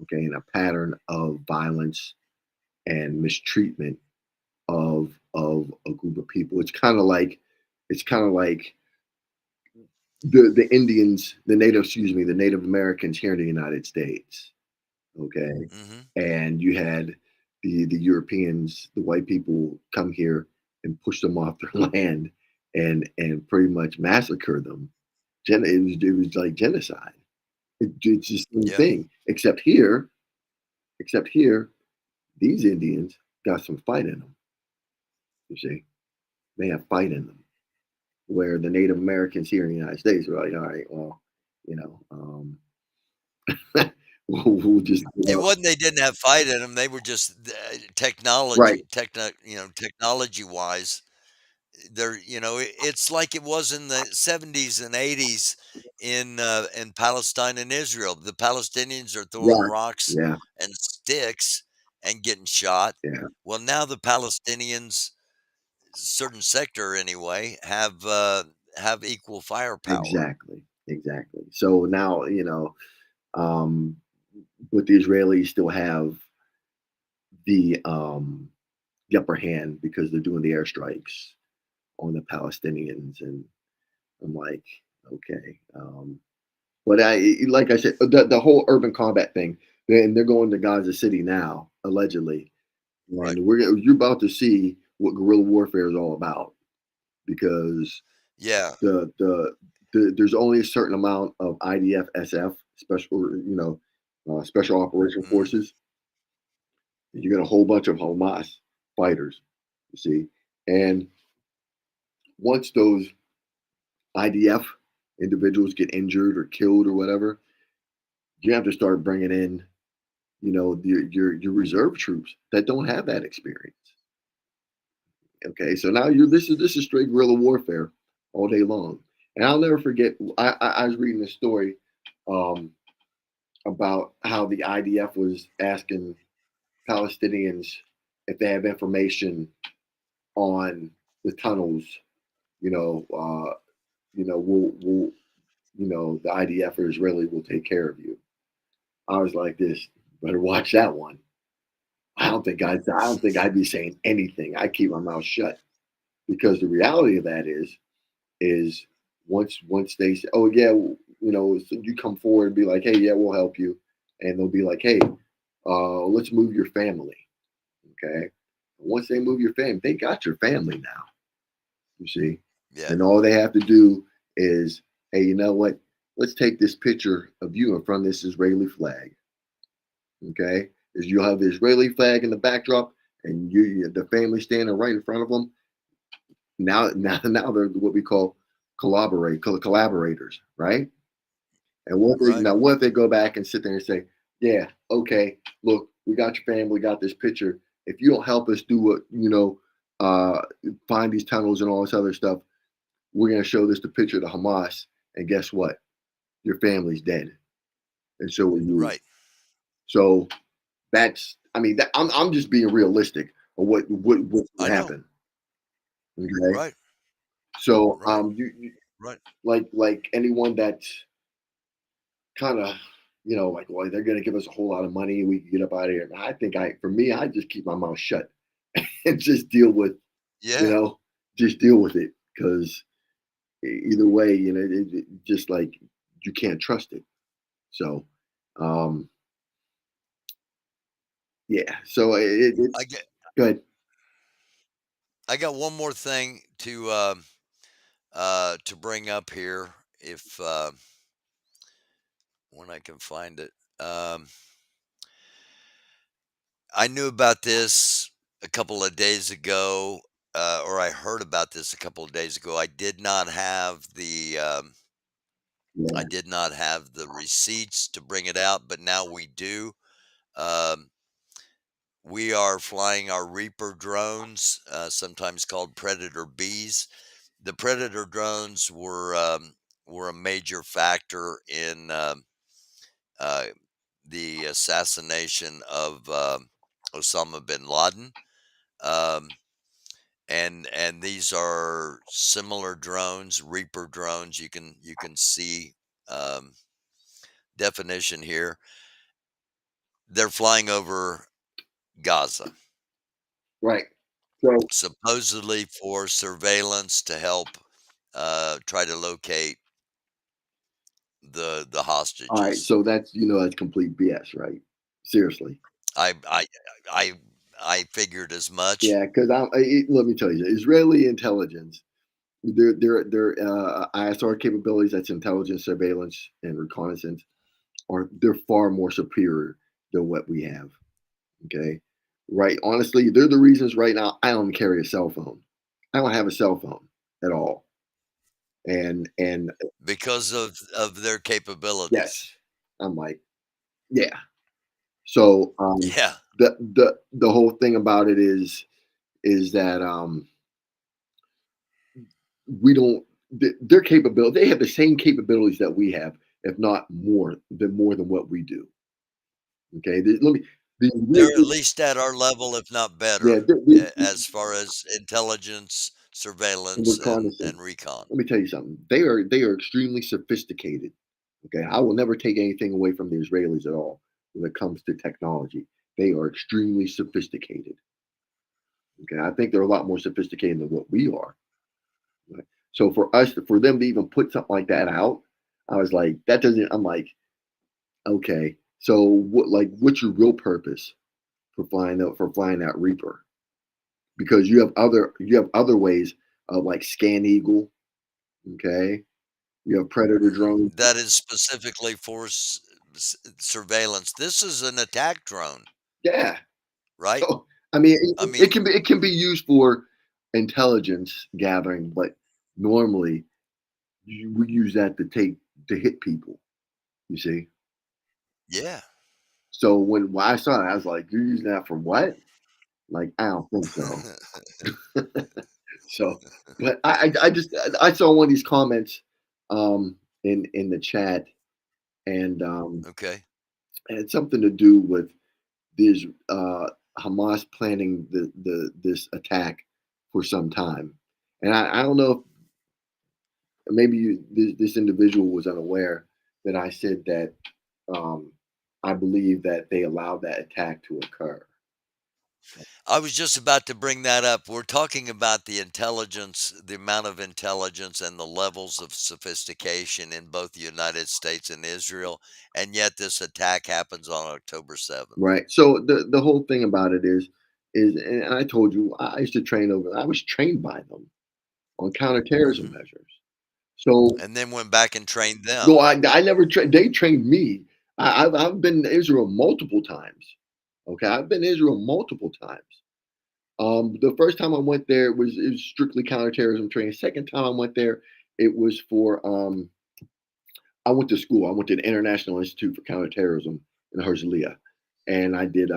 okay, and a pattern of violence and mistreatment of a group of people. It's kind of like the Indians, the Native Americans here in the United States. Okay, Mhm. and you had the Europeans, the white people come here and push them off their land and pretty much massacre them. It was like genocide. It's the same Yeah. thing, except here, these Indians got some fight in them. You see, they have fight in them. Where the Native Americans here in the United States are like, all right, well, you know, we'll just It wasn't they didn't have fight in them. They were just right, technology wise. It's like it was in the 70s and 80s in Palestine and Israel. The Palestinians are throwing right, rocks yeah, and sticks and getting shot. yeah, Well, now the Palestinians, certain sector anyway, have equal firepower. exactly, exactly. So now um, but the Israelis still have the upper hand because they're doing the airstrikes on the Palestinians, and I'm like, okay, but like I said, the whole urban combat thing, and they're going to Gaza City now, allegedly, Right. and you're about to see what guerrilla warfare is all about because Yeah. there's only a certain amount of IDF, SF, special operation Mhm. forces. You got a whole bunch of Hamas fighters, you see, and once those IDF individuals get injured or killed or whatever, you have to start bringing in your reserve troops that don't have that experience. Okay, so now this is straight guerrilla warfare all day long. And I'll never forget. I was reading a story um, about how the IDF was asking Palestinians if they have information on the tunnels. You know, we'll the IDF or Israeli will take care of you. I was like, this better watch that one. I don't think I'd be saying anything. I keep my mouth shut because the reality of that is once they say, oh yeah, so you come forward and be like, hey, yeah, we'll help you, and they'll be like, hey, let's move your family. Okay, once they move your family, they got your family now. You see, Yeah. and all they have to do is, hey, you know what? Let's take this picture of you in front of this Israeli flag. Okay, is you'll have the Israeli flag in the backdrop, and the family standing right in front of them. Now they're what we call collaborators, right? And Right. what if they go back and sit there and say, yeah, okay, look, we got your family, we got this picture. If you don't help us do what uh, find these tunnels and all this other stuff, we're gonna show this the picture to Hamas, and guess what? Your family's dead, and so are you. Right. So I mean, I'm just being realistic of what's I gonna know. happen. Okay, Right. so Right. you Right. like anyone that's kind of like, well, they're going to give us a whole lot of money. We can get up out of here. And I think for me, I just keep my mouth shut and just deal with, you Yeah. know, just deal with it. Because either way, just like you can't trust it. So, um, yeah. So I get good. I got one more thing to bring up here if when I can find it. I knew about this a couple of days ago, or I heard about this a couple of days ago. I Yeah. did not have the receipts to bring it out, but now we do. Um, we are flying our Reaper drones, sometimes called Predator Bs. The Predator drones were a major factor in uh, the assassination of Osama bin Laden. Um, and these are similar drones, Reaper drones. You can see um, definition here. They're flying over Gaza, Right. So, supposedly for surveillance to help try to locate the all right. hostages. So that's complete BS, right? Seriously. I I I I figured as much. Yeah. Because let me tell you, Israeli intelligence, their ISR capabilities, that's intelligence, surveillance, and reconnaissance, they're far more superior than what we have. Okay. Right. Honestly, they're the reasons right now I don't carry a cell phone. I don't have a cell phone at all. And Because of their capabilities. yes, I'm like, yeah. So Yeah, the whole thing about it is that we don't their capability, they have the same capabilities that we have, if not more than what we do. Okay. Let me they're at least at our level, if not yeah, better, as far as intelligence, surveillance, reconnaissance. and recon. Let me tell you something. They are extremely sophisticated. Okay, I will never take anything away from the Israelis at all when it comes to technology. They are extremely sophisticated. Okay, I think they're a lot more sophisticated than what we are. Right? So for them to even put something like that out, I was like, that doesn't. I'm like, okay, so what's your real purpose for flying that Reaper? Because you have other ways of like Scan Eagle. Okay, you have Predator drones. That is specifically for surveillance. This is an attack drone, Yeah. right? So I mean, I it mean, can be used for intelligence gathering, but normally we use that to hit people. You see. yeah. So when I saw it, I was like, "You're using that for what?" Like, I don't think so. So, but I saw one of these comments in the chat, and Okay. it had something to do with this Hamas planning this attack for some time, and I don't know if maybe this individual was unaware that I said that um, I believe that they allowed that attack to occur. I was just about to bring that up. We're talking about the intelligence, the amount of intelligence and the levels of sophistication in both the United States and Israel, and yet this attack happens on October 7th. Right. So the whole thing about it is, and I told you I used to train over. I was trained by them on counterterrorism Hmm. measures. So And then went back and trained no, them. I never trained. They trained me. I've been to Israel multiple times. Okay, I've been to Israel multiple times. The first time I went there it was strictly counterterrorism training. Second time I went there, it was for I went to school. I went to the International Institute for Counterterrorism in Herzliya, and I did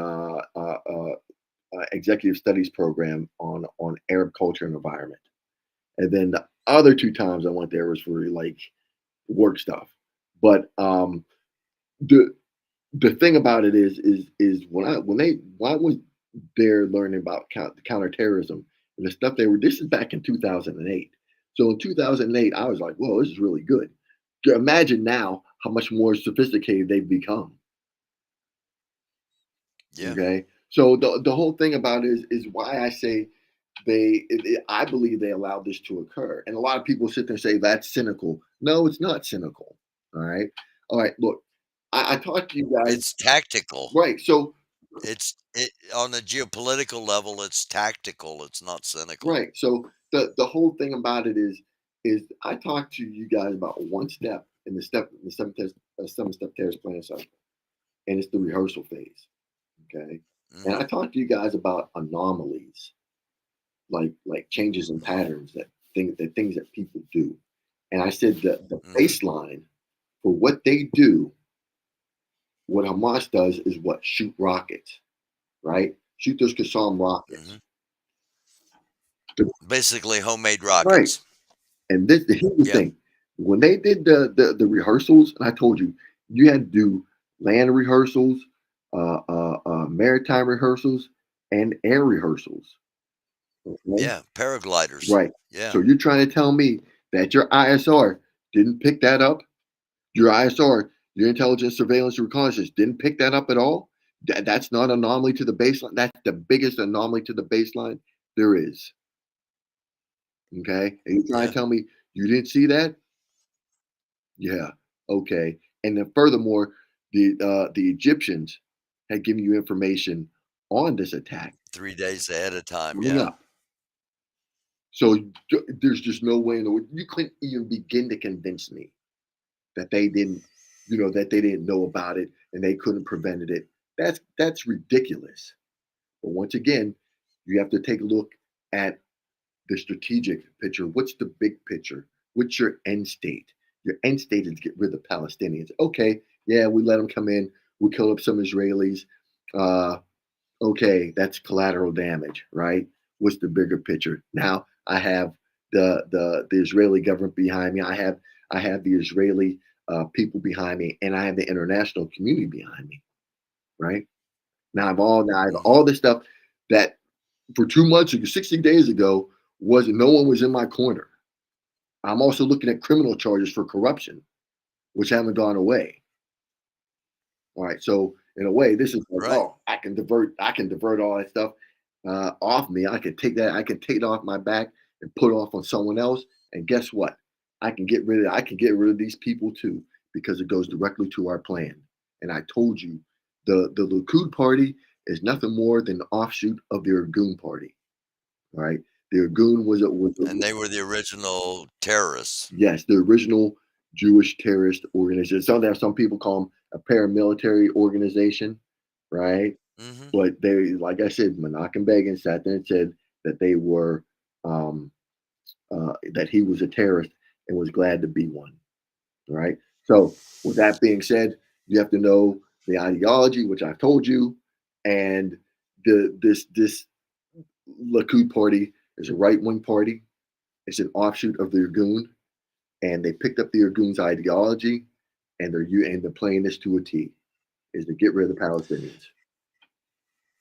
executive studies program on Arab culture and environment. And then the other two times I went there was for like work stuff. But the the thing about it is when I was there learning about counterterrorism and the stuff they were. This is back in 2008. So in 2008, I was like, "Whoa, this is really good." Imagine now how much more sophisticated they've become. Yeah. Okay, so the whole thing about it is why I say I believe they allowed this to occur, and a lot of people sit there and say that's cynical. No, it's not cynical. All right, Look, I talked to you guys. It's tactical. Right. So It on the geopolitical level, it's tactical. It's not cynical. right. So the whole thing about it is I talked to you guys about one step in the 7-step terrorist plan cycle, and it's the rehearsal phase. Okay. And I Mhm. talked to you guys about anomalies, like changes in patterns that things that people do. And I said that the Mhm. baseline for what they do, what Hamas does is what? Shoot rockets, right? Shoot those Qassam rockets. Mhm. Basically homemade Right. rockets. And here's the Yep. thing. When they did the rehearsals, and I told you, you had to do land rehearsals, maritime rehearsals, and air rehearsals. Okay? Yeah, paragliders. Right. Yeah. So you're trying to tell me that your ISR didn't pick that up? Your ISR, your intelligence, surveillance, reconnaissance, didn't pick that up at all? That's not an anomaly to the baseline. That's the biggest anomaly to the baseline there is. Okay. And you're trying to Yeah. tell me you didn't see that? Yeah. Okay. And then furthermore, the Egyptians had given you information on this attack 3 days ahead of time, coming yeah. up. So there's just no way in the world you couldn't even begin to convince me that they didn't, that they didn't know about it and they couldn't prevented it. That's ridiculous. But once again, you have to take a look at the strategic picture. What's the big picture? What's your end state? Your end state is to get rid of the Palestinians. Okay, yeah, we let them come in. We killed up some Israelis. Uh, okay, that's collateral damage, right? What's the bigger picture? Now I have the Israeli government behind me. I have the Israeli people behind me, and I have the international community behind me, right? Now I have Mhm. all this stuff that for 2 months ago, 60 days ago, no one was in my corner. I'm also looking at criminal charges for corruption, which haven't gone away. All right. So in a way, this is like, Right. oh, I can divert all that stuff off me. I can take it off my back and put it off on someone else. And guess what? I can get rid of these people too, because it goes directly to our plan. And I told you, the Likud party is nothing more than an offshoot of the Irgun party. All right. The Irgun And they were the original terrorists. yes, the original Jewish terrorist organization. Some people call them a paramilitary organization, right? Mhm. But they, like I said, Menachem Begin sat there and said that they were that he was a terrorist and was glad to be one. Right. So with that being said, you have to know the ideology, which I've told you, and this Likud party is a right wing party. It's an offshoot of the Irgun, and they picked up the Irgun's ideology, and they're playing this to a T, is to get rid of the Palestinians.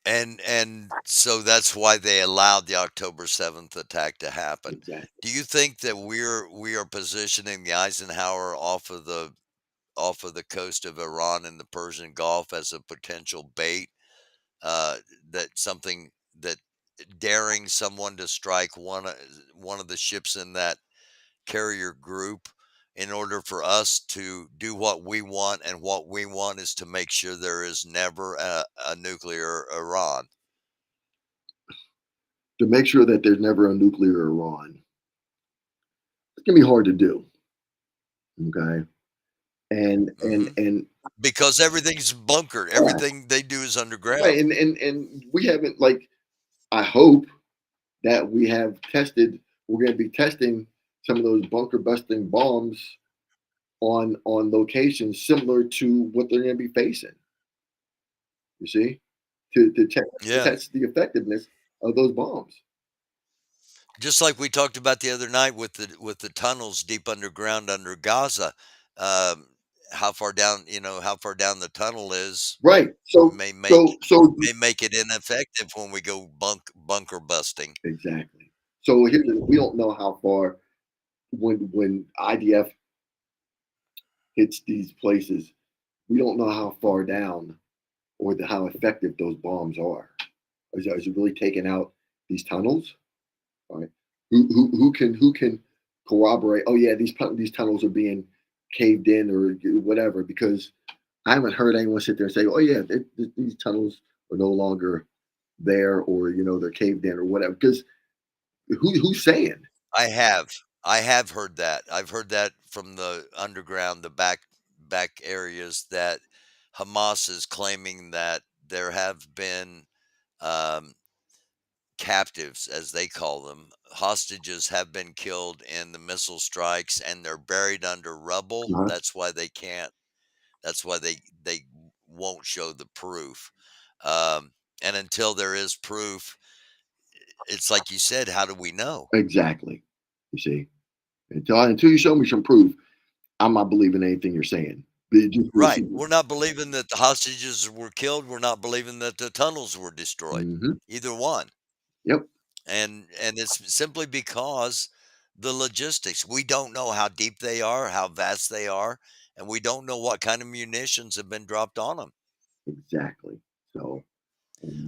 And so that's why they allowed the October 7th attack to happen. Exactly. Do you think that we are positioning the Eisenhower off of the coast of Iran and the Persian Gulf as a potential bait, that something that daring someone to strike one of the ships in that carrier group in order for us to do what we want, and what we want is to make sure there is never a nuclear Iran. To make sure that there's never a nuclear Iran, it's gonna be hard to do. Okay. And Hmm. Because everything's bunkered. yeah, Everything they do is right. underground. And we haven't, like, I hope that we have tested. We're gonna be testing some of those bunker busting bombs on locations similar to what they're gonna be facing. You see, to Yeah. test the effectiveness of those bombs. Just like we talked about the other night with the tunnels deep underground under Gaza. Um, how far down, how far down the tunnel is Right. So may make so so may make it ineffective when we go bunker busting. exactly. So we don't know how far when IDF hits these places, we don't know how far down or how effective those bombs are. Is it really taking out these tunnels? Right? Who can corroborate? Oh yeah, these tunnels are being caved in or whatever. Because I haven't heard anyone sit there and say, oh yeah, these tunnels are no longer there, or they're caved in or whatever. Because who's saying? I have. I have heard that. I've heard that from the underground, the back areas, that Hamas is claiming that there have been um, captives, as they call them, hostages have been killed in the missile strikes, and they're buried under rubble. Uh-huh. That's why they can't. That's why they won't show the proof. Um, and until there is proof, it's like you said. How do we know? Exactly. You see, until you show me some proof, I'm not believing anything you're saying. Right. We're not believing that the hostages were killed. We're not believing that the tunnels were destroyed. Mm-hmm. Either one. Yep. And it's simply because the logistics. We don't know how deep they are, how vast they are, and we don't know what kind of munitions have been dropped on them. Exactly. So.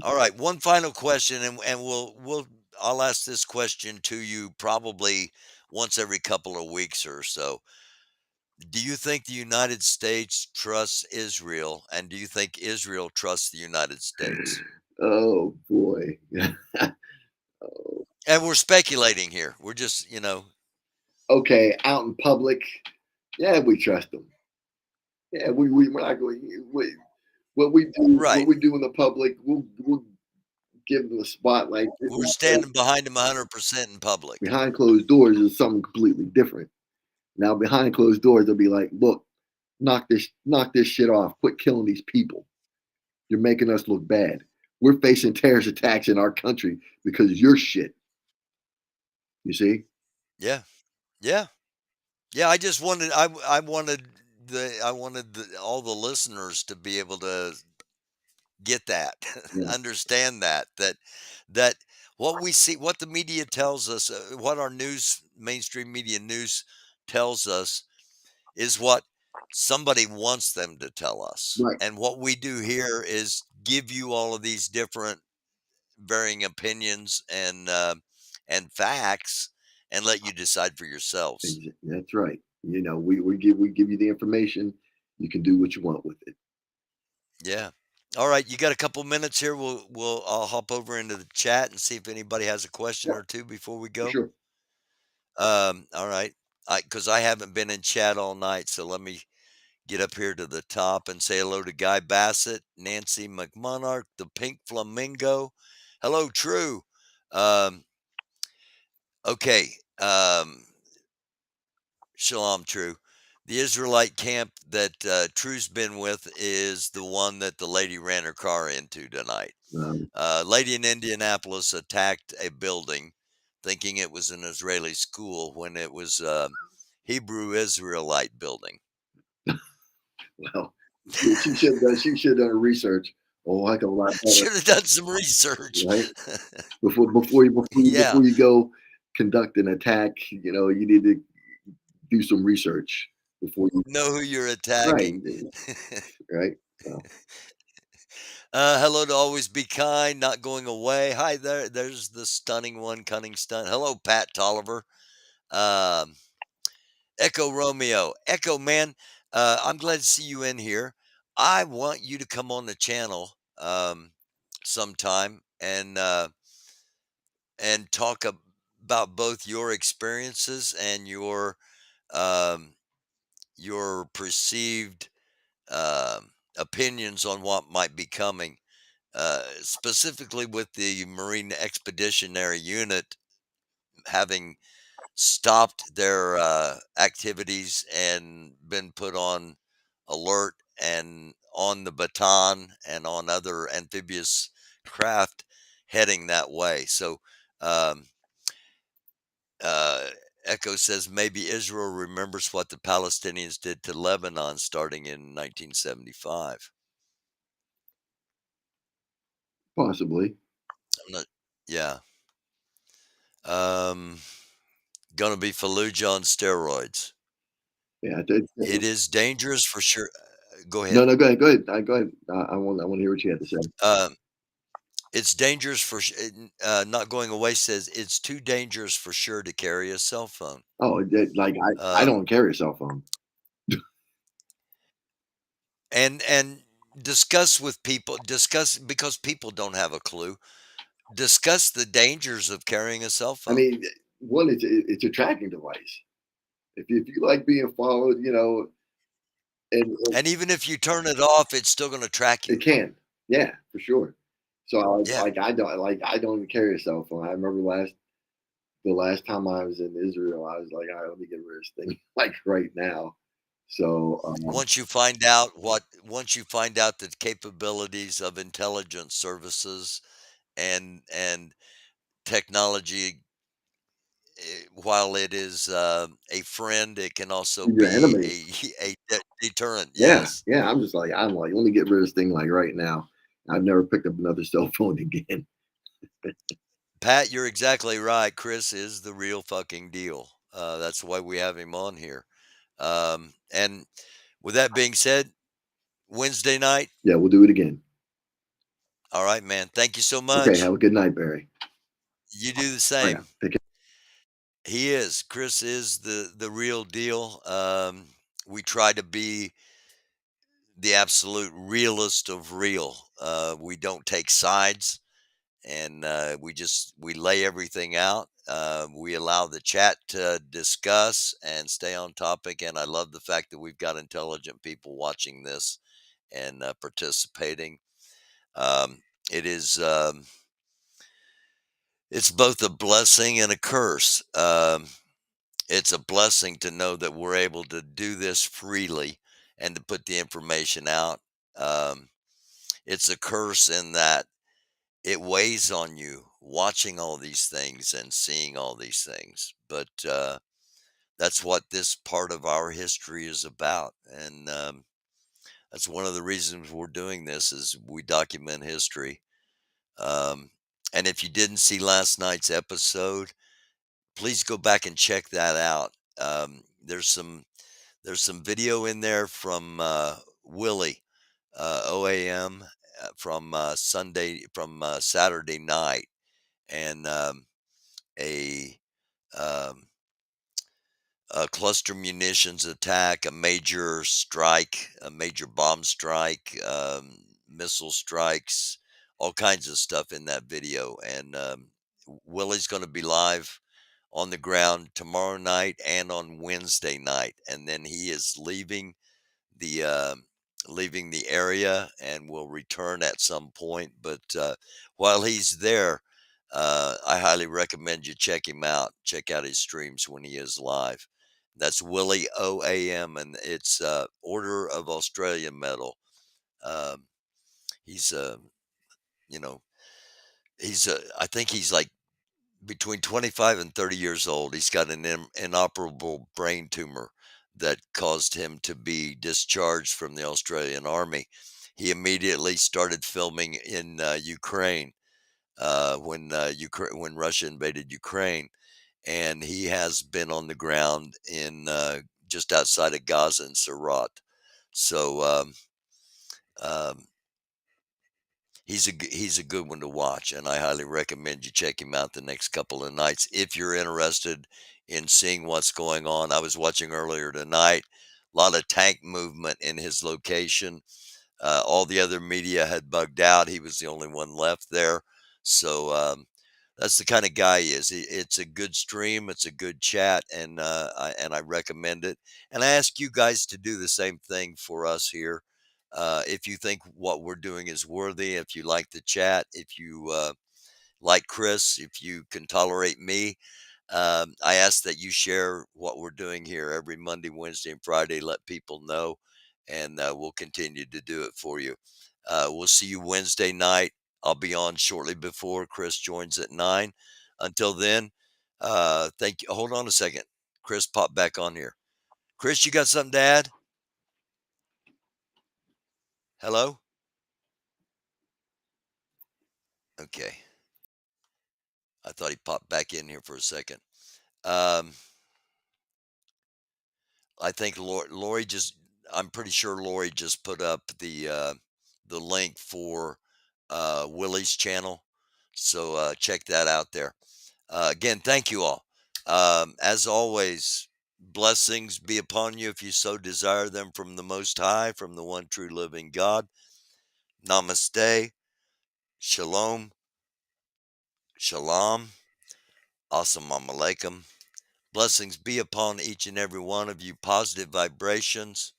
All right, one final question, and I'll ask this question to you probably once every couple of weeks or so. Do you think the United States trusts Israel, and do you think Israel trusts the United States? Oh boy. Oh. And we're speculating here. We're just, Okay, out in public, yeah, we trust them. Yeah, we're not going. What we do, right. what we do in the public, we'll give them a spotlight. We're standing behind them 100% in public. Behind closed doors is something completely different. Now, behind closed doors, they'll be like, "Look, knock this shit off. Quit killing these people. You're making us look bad. We're facing terrorist attacks in our country because of your shit." You see? Yeah. Yeah. Yeah, I just wanted I wanted all the listeners to be able to get that, Yeah. understand that what we see, what the media tells us, what our mainstream media news tells us is what somebody wants them to tell us. Right. And what we do here is give you all of these different varying opinions and facts and let you decide for yourselves. That's right. We give you the information. You can do what you want with it. Yeah. All right, you got a couple minutes here. I'll hop over into the chat and see if anybody has a question Yeah, or two before we for go. sure. All right. Because I haven't been in chat all night, so let me get up here to the top and say hello to Guy Bassett, Nancy McMonarch, the Pink Flamingo. Hello, True. Okay. Shalom, True. The Israelite camp that True's been with is the one that the lady ran her car into tonight. Lady in Indianapolis attacked a building thinking it was an Israeli school when it was Hebrew Israelite building. Well, she should have done research a heck of a lot better. Should have done some research, right? Before you go conduct an attack, you need to do some research before you know who you're attacking. Right. So. Hello to Always Be Kind, not going away. Hi there. There's the stunning one, cunning stunt. Hello, Pat Tolliver. Echo Romeo. Echo, man, I'm glad to see you in here. I want you to come on the channel sometime and talk about both your experiences and your perceived opinions on what might be coming, specifically with the Marine Expeditionary Unit having stopped their activities and been put on alert and on the Baton and on other amphibious craft heading that way. So, Echo says maybe Israel remembers what the Palestinians did to Lebanon starting in 1975. Possibly. Yeah. Gonna be Fallujah on steroids. Yeah, It is dangerous for sure. Go no, ahead. no, go ahead, go ahead, go ahead. I want to hear what you had to say. Um, it's dangerous for not going away says it's too dangerous for sure to carry a cell phone. Oh, like I Um, don't carry a cell phone. and discuss with people, discuss because people don't have a clue. Discuss the dangers of carrying a cell I phone. mean, one, it's a tracking device. If you like being followed, and And even if you turn it off, it's still going to track you. it can, yeah, for sure. So Yeah. I don't even carry a cell phone. I remember the last time I was in Israel, I was like, all right, let me get rid of this thing like right now. So Once you find out the capabilities of intelligence services and technology, while it is a friend, it can also your be enemy, a deterrent. yeah, Yes. yeah. I'm like, let me get rid of this thing like right now. I've never picked up another cell phone again. Pat, you're exactly right. Chris is the real fucking deal. That's why we have him on here. And with that being said, Wednesday night. Yeah, we'll do it again. All right, man. Thank you so Okay, much. have a good night, Barry. You do the Oh yeah, same. take care. He is. Chris is the real deal. We try to be the absolute realist of real. We don't take sides, and we lay everything out. We allow the chat to discuss and stay on topic. And I love the fact that we've got intelligent people watching this and participating. Um, it is. It's both a blessing and a curse. It's a blessing to know that we're able to do this freely and to put the information out. Um, it's a curse in that it weighs on you watching all these things and seeing all these things. But that's what this part of our history is about, and that's one of the reasons we're doing this is we document history. Um, and if you didn't see last night's episode, please go back and check that out. There's some video in there from Willie OAM from Saturday night, and a um, a cluster munitions attack, a major strike, a major bomb strike, missile strikes, all kinds of stuff in that video. And Willie's going to be live on the ground tomorrow night and on Wednesday night, and then he is the leaving the area and will return at some point. But while he's there, I highly recommend you check him out. Check out his streams when he is live. That's Willie OAM, and it's Order of Australia medal. Um, he's you know, I think he's like between 25 and 30 years old. He's got an inoperable brain tumor that caused him to be discharged from the Australian Army. He immediately started filming in Ukraine when Russia invaded Ukraine, and he has been on the ground in just outside of Gaza and Surat. So um, he's a good one to watch, and I highly recommend you check him out the next couple of nights if you're interested in seeing what's going on. I was watching earlier tonight, a lot of tank movement in his location. All the other media had bugged out. He was the only one left there. So that's the kind of guy he is. It's a good stream. It's a good chat, and I recommend it. And I ask you guys to do the same thing for us here. If you think what we're doing is worthy, if you like the chat, if you like Chris, if you can tolerate me, I ask that you share what we're doing here every Monday, Wednesday, and Friday. Let people know, and we'll continue to do it for you. We'll see you Wednesday night. I'll be on shortly before Chris joins at 9. Until then, thank you. Hold on a second. Chris popped back on here. Chris, you got something to add? Hello? Okay. I thought he popped back in here for a second. Um, I think Lori just, I'm pretty sure Lori just put up the link for Willie's channel. So check that out there. Again, thank you all. As always, blessings be upon you if you so desire them from the Most High, from the one true living God. Namaste. Shalom. Shalom. Assalamu alaikum. Blessings be upon each and every one of you. Positive vibrations.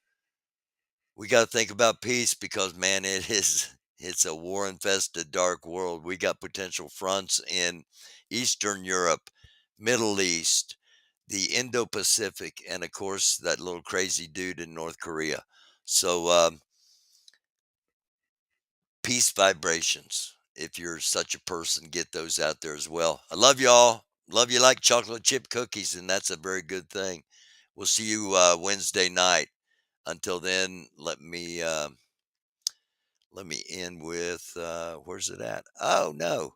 We got to think about peace because, man, it's a war infested dark world. We got potential fronts in Eastern Europe, Middle East, the Indo-Pacific, and of course that little crazy dude in North Korea. So peace vibrations. If you're such a person, get those out there as well. I love y'all. Love you like chocolate chip cookies, and that's a very good thing. We'll see you Wednesday night. Until then, let me end with where's it at? Oh no.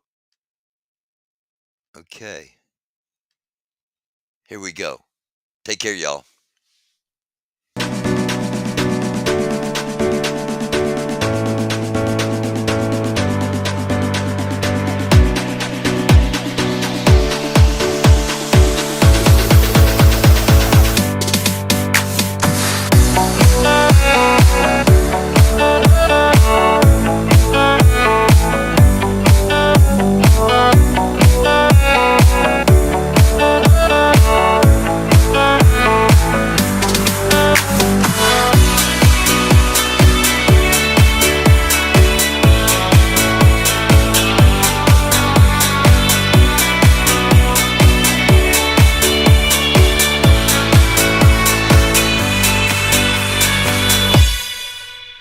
Okay. Here we go. Take care, y'all.